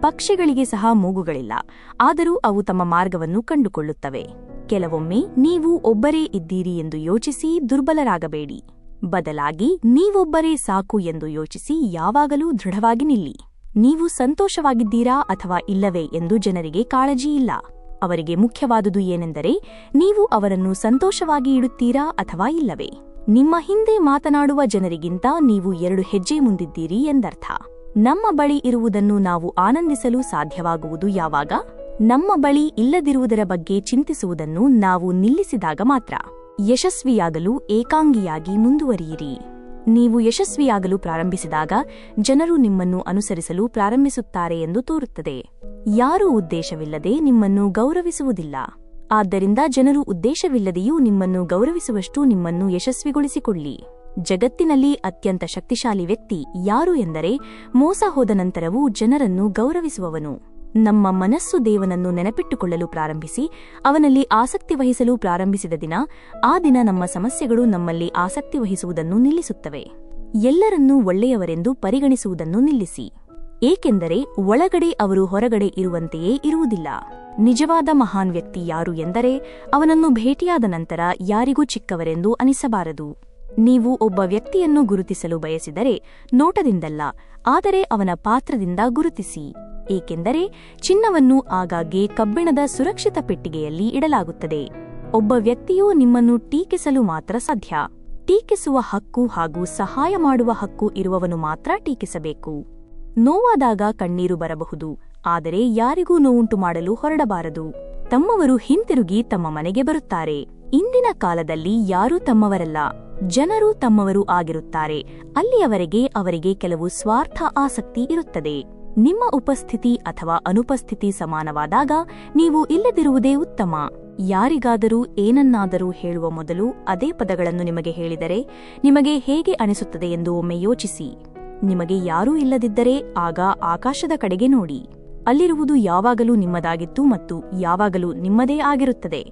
ಪಕ್ಷಿಗಳಿಗೆ ಸಹ ಮೂಗುಗಳಿಲ್ಲ, ಆದರೂ ಅವು ತಮ್ಮ ಮಾರ್ಗವನ್ನು ಕಂಡುಕೊಳ್ಳುತ್ತವೆ. ಕೆಲವೊಮ್ಮೆ ನೀವು ಒಬ್ಬರೇ ಇದ್ದೀರಿ ಎಂದು ಯೋಚಿಸಿ ದುರ್ಬಲರಾಗಬೇಡಿ. ಬದಲಾಗಿ ನೀವೊಬ್ಬರೇ ಸಾಕು ಎಂದು ಯೋಚಿಸಿ ಯಾವಾಗಲೂ ದೃಢವಾಗಿ ನಿಲ್ಲಿ. ನೀವು ಸಂತೋಷವಾಗಿದ್ದೀರಾ ಅಥವಾ ಇಲ್ಲವೇ ಎಂದು ಜನರಿಗೆ ಕಾಳಜಿಯಿಲ್ಲ. ಅವರಿಗೆ ಮುಖ್ಯವಾದುದು ಏನೆಂದರೆ ನೀವು ಅವರನ್ನು ಸಂತೋಷವಾಗಿ ಇಡುತ್ತೀರಾ ಅಥವಾ ಇಲ್ಲವೇ. ನಿಮ್ಮ ಹಿಂದೆ ಮಾತನಾಡುವ ಜನರಿಗಿಂತ ನೀವು 2 ಹೆಜ್ಜೆ ಮುಂದಿದ್ದೀರಿ ಎಂದರ್ಥ. ನಮ್ಮ ಬಳಿ ಇರುವುದನ್ನು ನಾವು ಆನಂದಿಸಲು ಸಾಧ್ಯವಾಗುವುದು ಯಾವಾಗ? ನಮ್ಮ ಬಳಿ ಇಲ್ಲದಿರುವುದರ ಬಗ್ಗೆ ಚಿಂತಿಸುವುದನ್ನು ನಾವು ನಿಲ್ಲಿಸಿದಾಗ ಮಾತ್ರ. ಯಶಸ್ವಿಯಾಗಲು ಏಕಾಂಗಿಯಾಗಿ ಮುಂದುವರಿಯಿರಿ. ನೀವು ಯಶಸ್ವಿಯಾಗಲು ಪ್ರಾರಂಭಿಸಿದಾಗ ಜನರು ನಿಮ್ಮನ್ನು ಅನುಸರಿಸಲು ಪ್ರಾರಂಭಿಸುತ್ತಾರೆ ಎಂದು ತೋರುತ್ತದೆ. ಯಾರೂ ಉದ್ದೇಶವಿಲ್ಲದೆ ನಿಮ್ಮನ್ನು ಗೌರವಿಸುವುದಿಲ್ಲ. ಆದ್ದರಿಂದ ಜನರು ಉದ್ದೇಶವಿಲ್ಲದೆಯೂ ನಿಮ್ಮನ್ನು ಗೌರವಿಸುವಷ್ಟು ನಿಮ್ಮನ್ನು ಯಶಸ್ವಿಗೊಳಿಸಿಕೊಳ್ಳಿ. ಜಗತ್ತಿನಲ್ಲಿ ಅತ್ಯಂತ ಶಕ್ತಿಶಾಲಿ ವ್ಯಕ್ತಿ ಯಾರು ಎಂದರೆ ಮೋಸ ಹೋದ ನಂತರವೂ ಜನರನ್ನು ಗೌರವಿಸುವವನು. ನಮ್ಮ ಮನಸ್ಸು ದೇವನನ್ನು ನೆನಪಿಟ್ಟುಕೊಳ್ಳಲು ಪ್ರಾರಂಭಿಸಿ ಅವನಲ್ಲಿ ಆಸಕ್ತಿ ವಹಿಸಲು ಪ್ರಾರಂಭಿಸಿದ ದಿನ, ಆ ದಿನ ನಮ್ಮ ಸಮಸ್ಯೆಗಳು ನಮ್ಮಲ್ಲಿ ಆಸಕ್ತಿ ವಹಿಸುವುದನ್ನು ನಿಲ್ಲಿಸುತ್ತವೆ. ಎಲ್ಲರನ್ನೂ ಒಳ್ಳೆಯವರೆಂದು ಪರಿಗಣಿಸುವುದನ್ನು ನಿಲ್ಲಿಸಿ, ಏಕೆಂದರೆ ಒಳಗಡೆ ಅವರು ಹೊರಗಡೆ ಇರುವಂತೆಯೇ ಇರುವುದಿಲ್ಲ. ನಿಜವಾದ ಮಹಾನ್ ವ್ಯಕ್ತಿ ಯಾರು ಎಂದರೆ ಅವನನ್ನು ಭೇಟಿಯಾದ ನಂತರ ಯಾರಿಗೂ ಚಿಕ್ಕವರೆಂದು ಅನಿಸಬಾರದು. ನೀವು ಒಬ್ಬ ವ್ಯಕ್ತಿಯನ್ನು ಗುರುತಿಸಲು ಬಯಸಿದರೆ ನೋಟದಿಂದಲ್ಲ, ಆದರೆ ಅವನ ಪಾತ್ರದಿಂದ ಗುರುತಿಸಿ. ಏಕೆಂದರೆ ಚಿನ್ನವನ್ನು ಆಗಾಗ್ಗೆ ಕಬ್ಬಿಣದ ಸುರಕ್ಷಿತ ಪೆಟ್ಟಿಗೆಯಲ್ಲಿ ಇಡಲಾಗುತ್ತದೆ. ಒಬ್ಬ ವ್ಯಕ್ತಿಯು ನಿಮ್ಮನ್ನು ಟೀಕಿಸಲು ಮಾತ್ರ ಸಾಧ್ಯ. ಟೀಕಿಸುವ ಹಕ್ಕು ಹಾಗೂ ಸಹಾಯ ಮಾಡುವ ಹಕ್ಕು ಇರುವವನು ಮಾತ್ರ ಟೀಕಿಸಬೇಕು. ನೋವಾದಾಗ ಕಣ್ಣೀರು ಬರಬಹುದು, ಆದರೆ ಯಾರಿಗೂ ನೋವುಂಟು ಮಾಡಲು ಹೊರಡಬಾರದು. ತಮ್ಮವರು ಹಿಂತಿರುಗಿ ತಮ್ಮ ಮನೆಗೆ ಬರುತ್ತಾರೆ. ಇಂದಿನ ಕಾಲದಲ್ಲಿ ಯಾರೂ ತಮ್ಮವರಲ್ಲ, ಜನರು ತಮ್ಮವರು ಆಗಿರುತ್ತಾರೆ. ಅಲ್ಲಿಯವರೆಗೆ ಅವರಿಗೆ ಕೆಲವು ಸ್ವಾರ್ಥ ಆಸಕ್ತಿ ಇರುತ್ತದೆ. ನಿಮ್ಮ ಉಪಸ್ಥಿತಿ ಅಥವಾ ಅನುಪಸ್ಥಿತಿ ಸಮಾನವಾದಾಗ ನೀವು ಇಲ್ಲದಿರುವುದೇ ಉತ್ತಮ. ಯಾರಿಗಾದರೂ ಏನನ್ನಾದರೂ ಹೇಳುವ ಮೊದಲು ಅದೇ ಪದಗಳನ್ನು ನಿಮಗೆ ಹೇಳಿದರೆ ನಿಮಗೆ ಹೇಗೆ ಅನಿಸುತ್ತದೆ ಎಂದು ಒಮ್ಮೆ ಯೋಚಿಸಿ. ನಿಮಗೆ ಯಾರೂ ಇಲ್ಲದಿದ್ದರೆ ಆಗ ಆಕಾಶದ ಕಡೆಗೆ ನೋಡಿ. ಅಲ್ಲಿರುವುದು ಯಾವಾಗಲೂ ನಿಮ್ಮದಾಗಿತ್ತು ಮತ್ತು ಯಾವಾಗಲೂ ನಿಮ್ಮದೇ ಆಗಿರುತ್ತದೆ.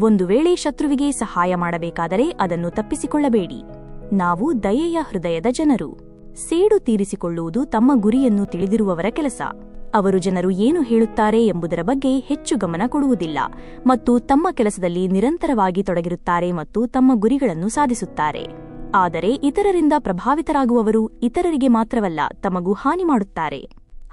ಒಂದು ವೇಳೆ ಶತ್ರುವಿಗೆ ಸಹಾಯ ಮಾಡಬೇಕಾದರೆ ಅದನ್ನು ತಪ್ಪಿಸಿಕೊಳ್ಳಬೇಡಿ. ನಾವು ದಯೆಯ ಹೃದಯದ ಜನರು. ಸೇಡು ತೀರಿಸಿಕೊಳ್ಳುವುದು ತಮ್ಮ ಗುರಿಯನ್ನು ತಿಳಿದಿರುವವರ ಕೆಲಸ. ಅವರು ಜನರು ಏನು ಹೇಳುತ್ತಾರೆ ಎಂಬುದರ ಬಗ್ಗೆ ಹೆಚ್ಚು ಗಮನ ಕೊಡುವುದಿಲ್ಲ ಮತ್ತು ತಮ್ಮ ಕೆಲಸದಲ್ಲಿ ನಿರಂತರವಾಗಿ ತೊಡಗಿರುತ್ತಾರೆ ಮತ್ತು ತಮ್ಮ ಗುರಿಗಳನ್ನು ಸಾಧಿಸುತ್ತಾರೆ. ಆದರೆ ಇತರರಿಂದ ಪ್ರಭಾವಿತರಾಗುವವರು ಇತರರಿಗೆ ಮಾತ್ರವಲ್ಲ, ತಮಗೂ ಹಾನಿ ಮಾಡುತ್ತಾರೆ.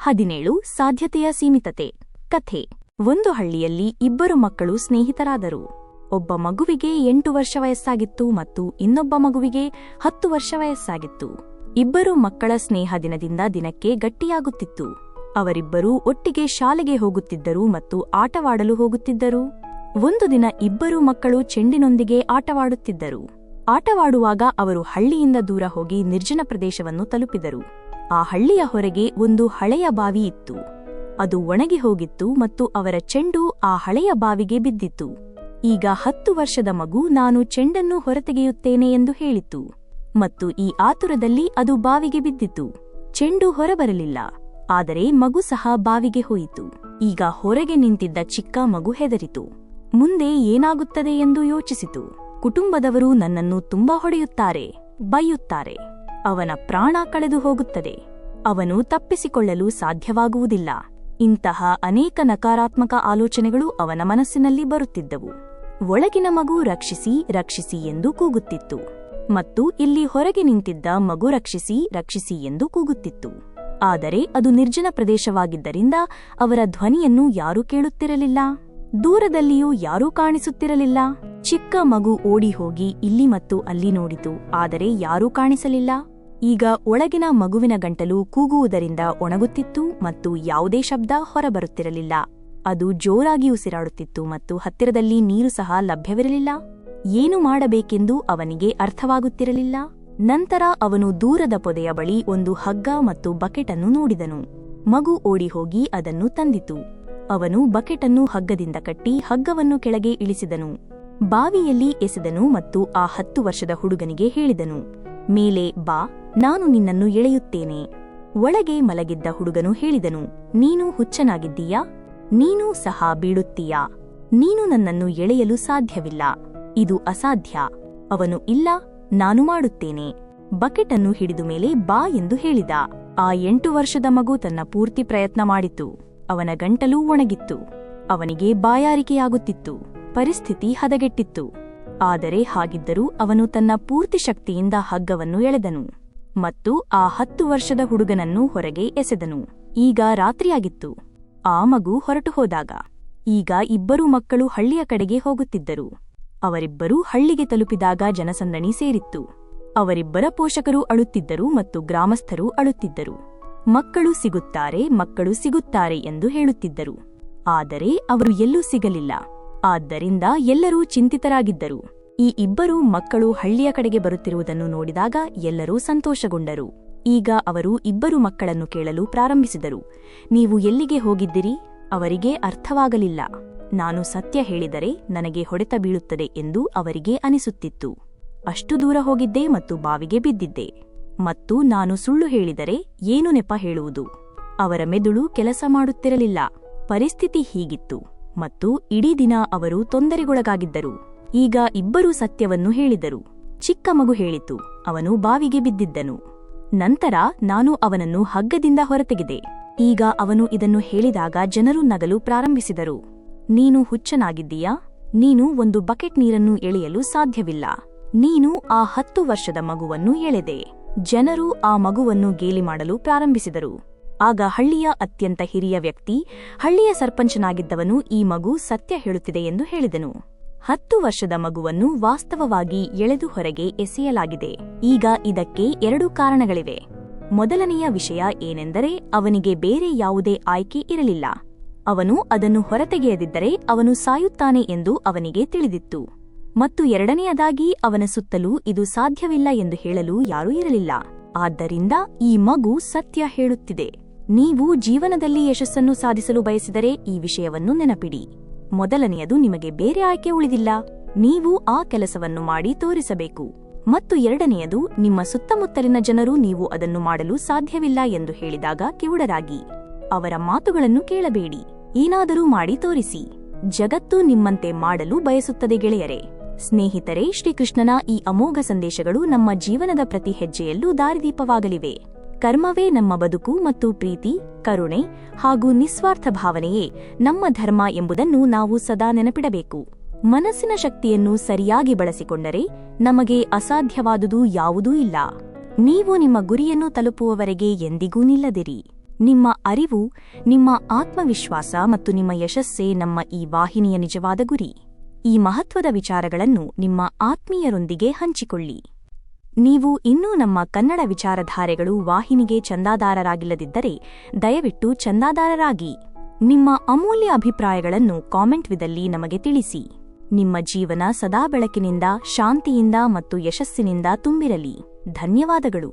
17 ಸಾಧ್ಯತೆಯ ಸೀಮಿತತೆ. ಕಥೆ. ಒಂದು ಹಳ್ಳಿಯಲ್ಲಿ ಇಬ್ಬರು ಮಕ್ಕಳು ಸ್ನೇಹಿತರಾದರು. ಒಬ್ಬ ಮಗುವಿಗೆ 8 ವರ್ಷ ವಯಸ್ಸಾಗಿತ್ತು ಮತ್ತು ಇನ್ನೊಬ್ಬ ಮಗುವಿಗೆ 10 ವರ್ಷ ವಯಸ್ಸಾಗಿತ್ತು. ಇಬ್ಬರು ಮಕ್ಕಳ ಸ್ನೇಹ ದಿನದಿಂದ ದಿನಕ್ಕೆ ಗಟ್ಟಿಯಾಗುತ್ತಿತ್ತು. ಅವರಿಬ್ಬರೂ ಒಟ್ಟಿಗೆ ಶಾಲೆಗೆ ಹೋಗುತ್ತಿದ್ದರು ಮತ್ತು ಆಟವಾಡಲು ಹೋಗುತ್ತಿದ್ದರು. ಒಂದು ದಿನ ಇಬ್ಬರು ಮಕ್ಕಳು ಚೆಂಡಿನೊಂದಿಗೆ ಆಟವಾಡುತ್ತಿದ್ದರು. ಆಟವಾಡುವಾಗ ಅವರು ಹಳ್ಳಿಯಿಂದ ದೂರ ಹೋಗಿ ನಿರ್ಜನ ಪ್ರದೇಶವನ್ನು ತಲುಪಿದರು. ಆ ಹಳ್ಳಿಯ ಹೊರಗೆ ಒಂದು ಹಳೆಯ ಬಾವಿ ಇತ್ತು. ಅದು ಒಣಗಿ ಹೋಗಿತ್ತು ಮತ್ತು ಅವರ ಚೆಂಡು ಆ ಹಳೆಯ ಬಾವಿಗೆ ಬಿದ್ದಿತ್ತು. ಈಗ 10 ವರ್ಷದ ಮಗು ನಾನು ಚೆಂಡನ್ನು ಹೊರತೆಗೆಯುತ್ತೇನೆ ಎಂದು ಹೇಳಿತು ಮತ್ತು ಈ ಆತುರದಲ್ಲಿ ಅದು ಬಾವಿಗೆ ಬಿದ್ದಿತು. ಚೆಂಡು ಹೊರಬರಲಿಲ್ಲ, ಆದರೆ ಮಗು ಸಹ ಬಾವಿಗೆ ಹೋಯಿತು. ಈಗ ಹೊರಗೆ ನಿಂತಿದ್ದ ಚಿಕ್ಕ ಮಗು ಹೆದರಿತು. ಮುಂದೆ ಏನಾಗುತ್ತದೆ ಎಂದು ಯೋಚಿಸಿತು. ಕುಟುಂಬದವರು ನನ್ನನ್ನು ತುಂಬಾ ಹೊಡೆಯುತ್ತಾರೆ, ಬೈಯುತ್ತಾರೆ. ಅವನ ಪ್ರಾಣ ಕಳೆದು ಹೋಗುತ್ತದೆ. ಅವನು ತಪ್ಪಿಸಿಕೊಳ್ಳಲು ಸಾಧ್ಯವಾಗುವುದಿಲ್ಲ. ಇಂತಹ ಅನೇಕ ನಕಾರಾತ್ಮಕ ಆಲೋಚನೆಗಳು ಅವನ ಮನಸ್ಸಿನಲ್ಲಿ ಬರುತ್ತಿದ್ದವು. ಒಳಗಿನ ಮಗು ರಕ್ಷಿಸಿ ರಕ್ಷಿಸಿ ಎಂದು ಕೂಗುತ್ತಿತ್ತು ಮತ್ತು ಇಲ್ಲಿ ಹೊರಗೆ ನಿಂತಿದ್ದ ಮಗು ರಕ್ಷಿಸಿ ರಕ್ಷಿಸಿ ಎಂದು ಕೂಗುತ್ತಿತ್ತು. ಆದರೆ ಅದು ನಿರ್ಜನ ಪ್ರದೇಶವಾಗಿದ್ದರಿಂದ ಅವರ ಧ್ವನಿಯನ್ನು ಯಾರೂ ಕೇಳುತ್ತಿರಲಿಲ್ಲ. ದೂರದಲ್ಲಿಯೂ ಯಾರೂ ಕಾಣಿಸುತ್ತಿರಲಿಲ್ಲ. ಚಿಕ್ಕ ಮಗು ಓಡಿ ಹೋಗಿ ಇಲ್ಲಿ ಮತ್ತು ಅಲ್ಲಿ ನೋಡಿತು, ಆದರೆ ಯಾರೂ ಕಾಣಿಸಲಿಲ್ಲ. ಈಗ ಒಳಗಿನ ಮಗುವಿನ ಗಂಟಲು ಕೂಗುವುದರಿಂದ ಒಣಗುತ್ತಿತ್ತು ಮತ್ತು ಯಾವುದೇ ಶಬ್ದ ಹೊರಬರುತ್ತಿರಲಿಲ್ಲ. ಅದು ಜೋರಾಗಿ ಉಸಿರಾಡುತ್ತಿತ್ತು ಮತ್ತು ಹತ್ತಿರದಲ್ಲಿ ನೀರು ಸಹ ಲಭ್ಯವಿರಲಿಲ್ಲ. ಏನು ಮಾಡಬೇಕೆಂದು ಅವನಿಗೆ ಅರ್ಥವಾಗುತ್ತಿರಲಿಲ್ಲ. ನಂತರ ಅವನು ದೂರದ ಪೊದೆಯ ಬಳಿ ಒಂದು ಹಗ್ಗ ಮತ್ತು ಬಕೆಟ್ ಅನ್ನು ನೋಡಿದನು. ಮಗು ಓಡಿ ಹೋಗಿ ಅದನ್ನು ತಂದಿತು. ಅವನು ಬಕೆಟ್ ಅನ್ನು ಹಗ್ಗದಿಂದ ಕಟ್ಟಿ ಹಗ್ಗವನ್ನು ಕೆಳಗೆ ಇಳಿಸಿದನು. ಬಾವಿಯಲ್ಲಿ ಎಸೆದನು ಮತ್ತು ಆ 10 ವರ್ಷದ ಹುಡುಗನಿಗೆ ಹೇಳಿದನು, ಮೇಲೆ ಬಾ, ನಾನು ನಿನ್ನನ್ನು ಎಳೆಯುತ್ತೇನೆ. ಒಳಗೆ ಮಲಗಿದ್ದ ಹುಡುಗನು ಹೇಳಿದನು, ನೀನು ಹುಚ್ಚನಾಗಿದ್ದೀಯಾ? ನೀನೂ ಸಹ ಬೀಳುತ್ತೀಯಾ? ನೀನು ನನ್ನನ್ನು ಎಳೆಯಲು ಸಾಧ್ಯವಿಲ್ಲ, ಇದು ಅಸಾಧ್ಯ. ಅವನು, ಇಲ್ಲ, ನಾನು ಮಾಡುತ್ತೇನೆ. ಬಕೆಟ್ ಅನ್ನು ಹಿಡಿದು ಮೇಲೆ ಬಾ ಎಂದು ಹೇಳಿದ. ಆ 8 ವರ್ಷದ ಮಗು ತನ್ನ ಪೂರ್ತಿ ಪ್ರಯತ್ನ ಮಾಡಿತು. ಅವನ ಗಂಟಲು ಒಣಗಿತ್ತು. ಅವನಿಗೆ ಬಾಯಾರಿಕೆಯಾಗುತ್ತಿತ್ತು. ಪರಿಸ್ಥಿತಿ ಹದಗೆಟ್ಟಿತ್ತು. ಆದರೆ ಹಾಗಿದ್ದರೂ ಅವನು ತನ್ನ ಪೂರ್ತಿ ಶಕ್ತಿಯಿಂದ ಹಗ್ಗವನ್ನು ಎಳೆದನು ಮತ್ತು ಆ 10 ವರ್ಷದ ಹುಡುಗನನ್ನು ಹೊರಗೆ ಎಸೆದನು. ಈಗ ರಾತ್ರಿಯಾಗಿತ್ತು. ಆ ಮಗು ಹೊರಟು ಹೋದಾಗ ಈಗ ಇಬ್ಬರು ಮಕ್ಕಳು ಹಳ್ಳಿಯ ಕಡೆಗೆ ಹೋಗುತ್ತಿದ್ದರು. ಅವರಿಬ್ಬರೂ ಹಳ್ಳಿಗೆ ತಲುಪಿದಾಗ ಜನಸಂದಣಿ ಸೇರಿತ್ತು. ಅವರಿಬ್ಬರ ಪೋಷಕರು ಅಳುತ್ತಿದ್ದರು ಮತ್ತು ಗ್ರಾಮಸ್ಥರು ಅಳುತ್ತಿದ್ದರು. ಮಕ್ಕಳು ಸಿಗುತ್ತಾರೆ, ಮಕ್ಕಳು ಸಿಗುತ್ತಾರೆ ಎಂದು ಹೇಳುತ್ತಿದ್ದರು. ಆದರೆ ಅವರು ಎಲ್ಲೂ ಸಿಗಲಿಲ್ಲ. ಆದ್ದರಿಂದ ಎಲ್ಲರೂ ಚಿಂತಿತರಾಗಿದ್ದರು. ಈ ಇಬ್ಬರು ಮಕ್ಕಳು ಹಳ್ಳಿಯ ಕಡೆಗೆ ಬರುತ್ತಿರುವುದನ್ನು ನೋಡಿದಾಗ ಎಲ್ಲರೂ ಸಂತೋಷಗೊಂಡರು. ಈಗ ಅವರು ಇಬ್ಬರು ಮಕ್ಕಳನ್ನು ಕೇಳಲು ಪ್ರಾರಂಭಿಸಿದರು, ನೀವು ಎಲ್ಲಿಗೆ ಹೋಗಿದ್ದಿರಿ? ಅವರಿಗೆ ಅರ್ಥವಾಗಲಿಲ್ಲ. ನಾನು ಸತ್ಯ ಹೇಳಿದರೆ ನನಗೆ ಹೊಡೆತ ಬೀಳುತ್ತದೆ ಎಂದು ಅವರಿಗೆ ಅನಿಸುತ್ತಿತ್ತು. ಅಷ್ಟು ದೂರ ಹೋಗಿದ್ದೆ ಮತ್ತು ಬಾವಿಗೆ ಬಿದ್ದಿದ್ದೆ. ಮತ್ತು ನಾನು ಸುಳ್ಳು ಹೇಳಿದರೆ ಏನು ನೆಪ ಹೇಳುವುದು? ಅವರ ಮೆದುಳು ಕೆಲಸ ಮಾಡುತ್ತಿರಲಿಲ್ಲ. ಪರಿಸ್ಥಿತಿ ಹೀಗಿತ್ತು ಮತ್ತು ಇಡೀ ದಿನ ಅವರು ತೊಂದರೆಗೊಳಗಾಗಿದ್ದರು. ಈಗ ಇಬ್ಬರೂ ಸತ್ಯವನ್ನು ಹೇಳಿದರು. ಚಿಕ್ಕ ಮಗು ಹೇಳಿತು, ಅವನು ಬಾವಿಗೆ ಬಿದ್ದಿದ್ದನು. ನಂತರ ನಾನು ಅವನನ್ನು ಹಗ್ಗದಿಂದ ಹೊರತೆಗೆದೆ. ಈಗ ಅವನು ಇದನ್ನು ಹೇಳಿದಾಗ ಜನರು ನಗಲು ಪ್ರಾರಂಭಿಸಿದರು. ನೀನು ಹುಚ್ಚನಾಗಿದ್ದೀಯಾ? ನೀನು ಒಂದು ಬಕೆಟ್ ನೀರನ್ನು ಎಳೆಯಲು ಸಾಧ್ಯವಿಲ್ಲ. ನೀನು ಆ 10 ವರ್ಷದ ಮಗುವನ್ನು ಎಳೆದೆ. ಜನರು ಆ ಮಗುವನ್ನು ಗೇಲಿ ಮಾಡಲು ಪ್ರಾರಂಭಿಸಿದರು. ಆಗ ಹಳ್ಳಿಯ ಅತ್ಯಂತ ಹಿರಿಯ ವ್ಯಕ್ತಿ, ಹಳ್ಳಿಯ ಸರ್ಪಂಚನಾಗಿದ್ದವನು ಈ ಮಗು ಸತ್ಯ ಹೇಳುತ್ತಿದೆ ಎಂದು ಹೇಳಿದನು. 10 ವರ್ಷದ ಮಗುವನ್ನು ವಾಸ್ತವವಾಗಿ ಎಳೆದು ಹೊರಗೆ ಎಸೆಯಲಾಗಿದೆ. ಈಗ ಇದಕ್ಕೆ 2 ಕಾರಣಗಳಿವೆ. ಮೊದಲನೆಯ ವಿಷಯ ಏನೆಂದರೆ ಅವನಿಗೆ ಬೇರೆ ಯಾವುದೇ ಆಯ್ಕೆ ಇರಲಿಲ್ಲ. ಅವನು ಅದನ್ನು ಹೊರತೆಗೆಯದಿದ್ದರೆ ಅವನು ಸಾಯುತ್ತಾನೆ ಎಂದು ಅವನಿಗೆ ತಿಳಿದಿತ್ತು. ಮತ್ತು ಎರಡನೆಯದಾಗಿ ಅವನ ಸುತ್ತಲೂ ಇದು ಸಾಧ್ಯವಿಲ್ಲ ಎಂದು ಹೇಳಲು ಯಾರೂ ಇರಲಿಲ್ಲ. ಆದ್ದರಿಂದ ಈ ಮಗು ಸತ್ಯ ಹೇಳುತ್ತಿದೆ. ನೀವು ಜೀವನದಲ್ಲಿ ಯಶಸ್ಸನ್ನು ಸಾಧಿಸಲು ಬಯಸಿದರೆ ಈ ವಿಷಯವನ್ನು ನೆನಪಿಡಿ. ಮೊದಲನೆಯದು, ನಿಮಗೆ ಬೇರೆ ಆಯ್ಕೆ ಉಳಿದಿಲ್ಲ. ನೀವು ಆ ಕೆಲಸವನ್ನು ಮಾಡಿ ತೋರಿಸಬೇಕು. ಮತ್ತು ಎರಡನೆಯದು, ನಿಮ್ಮ ಸುತ್ತಮುತ್ತಲಿನ ಜನರು ನೀವು ಅದನ್ನು ಮಾಡಲು ಸಾಧ್ಯವಿಲ್ಲ ಎಂದು ಹೇಳಿದಾಗ ಕಿವುಡರಾಗಿ ಅವರ ಮಾತುಗಳನ್ನು ಕೇಳಬೇಡಿ. ಏನಾದರೂ ಮಾಡಿ ತೋರಿಸಿ. ಜಗತ್ತು ನಿಮ್ಮಂತೆ ಮಾಡಲು ಬಯಸುತ್ತದೆ ಗೆಳೆಯರೇ. ಸ್ನೇಹಿತರೆ, ಶ್ರೀಕೃಷ್ಣನ ಈ ಅಮೋಘ ಸಂದೇಶಗಳು ನಮ್ಮ ಜೀವನದ ಪ್ರತಿ ಹೆಜ್ಜೆಯಲ್ಲೂ ದಾರಿದೀಪವಾಗಲಿವೆ. ಕರ್ಮವೇ ನಮ್ಮ ಬದುಕು ಮತ್ತು ಪ್ರೀತಿ, ಕರುಣೆ ಹಾಗೂ ನಿಸ್ವಾರ್ಥ ಭಾವನೆಯೇ ನಮ್ಮ ಧರ್ಮ ಎಂಬುದನ್ನು ನಾವು ಸದಾ ನೆನಪಿಡಬೇಕು. ಮನಸ್ಸಿನ ಶಕ್ತಿಯನ್ನು ಸರಿಯಾಗಿ ಬಳಸಿಕೊಂಡರೆ ನಮಗೆ ಅಸಾಧ್ಯವಾದುದು ಯಾವುದೂ ಇಲ್ಲ. ನೀವು ನಿಮ್ಮ ಗುರಿಯನ್ನು ತಲುಪುವವರೆಗೆ ಎಂದಿಗೂ ನಿಲ್ಲದಿರಿ. ನಿಮ್ಮ ಅರಿವು, ನಿಮ್ಮ ಆತ್ಮವಿಶ್ವಾಸ ಮತ್ತು ನಿಮ್ಮ ಯಶಸ್ಸೇ ನಮ್ಮ ಈ ವಾಹಿನಿಯ ನಿಜವಾದ ಗುರಿ. ಈ ಮಹತ್ವದ ವಿಚಾರಗಳನ್ನು ನಿಮ್ಮ ಆತ್ಮೀಯರೊಂದಿಗೆ ಹಂಚಿಕೊಳ್ಳಿ. ನೀವು ಇನ್ನೂ ನಮ್ಮ ಕನ್ನಡ ವಿಚಾರಧಾರೆಗಳು ವಾಹಿನಿಗೆ ಚಂದಾದಾರರಾಗಿಲ್ಲದಿದ್ದರೆ ದಯವಿಟ್ಟು ಚಂದಾದಾರರಾಗಿ. ನಿಮ್ಮ ಅಮೂಲ್ಯ ಅಭಿಪ್ರಾಯಗಳನ್ನು ಕಾಮೆಂಟ್ವಿದಲ್ಲಿ ನಮಗೆ ತಿಳಿಸಿ. ನಿಮ್ಮ ಜೀವನ ಸದಾ ಬೆಳಕಿನಿಂದ, ಶಾಂತಿಯಿಂದ ಮತ್ತು ಯಶಸ್ಸಿನಿಂದ ತುಂಬಿರಲಿ. ಧನ್ಯವಾದಗಳು.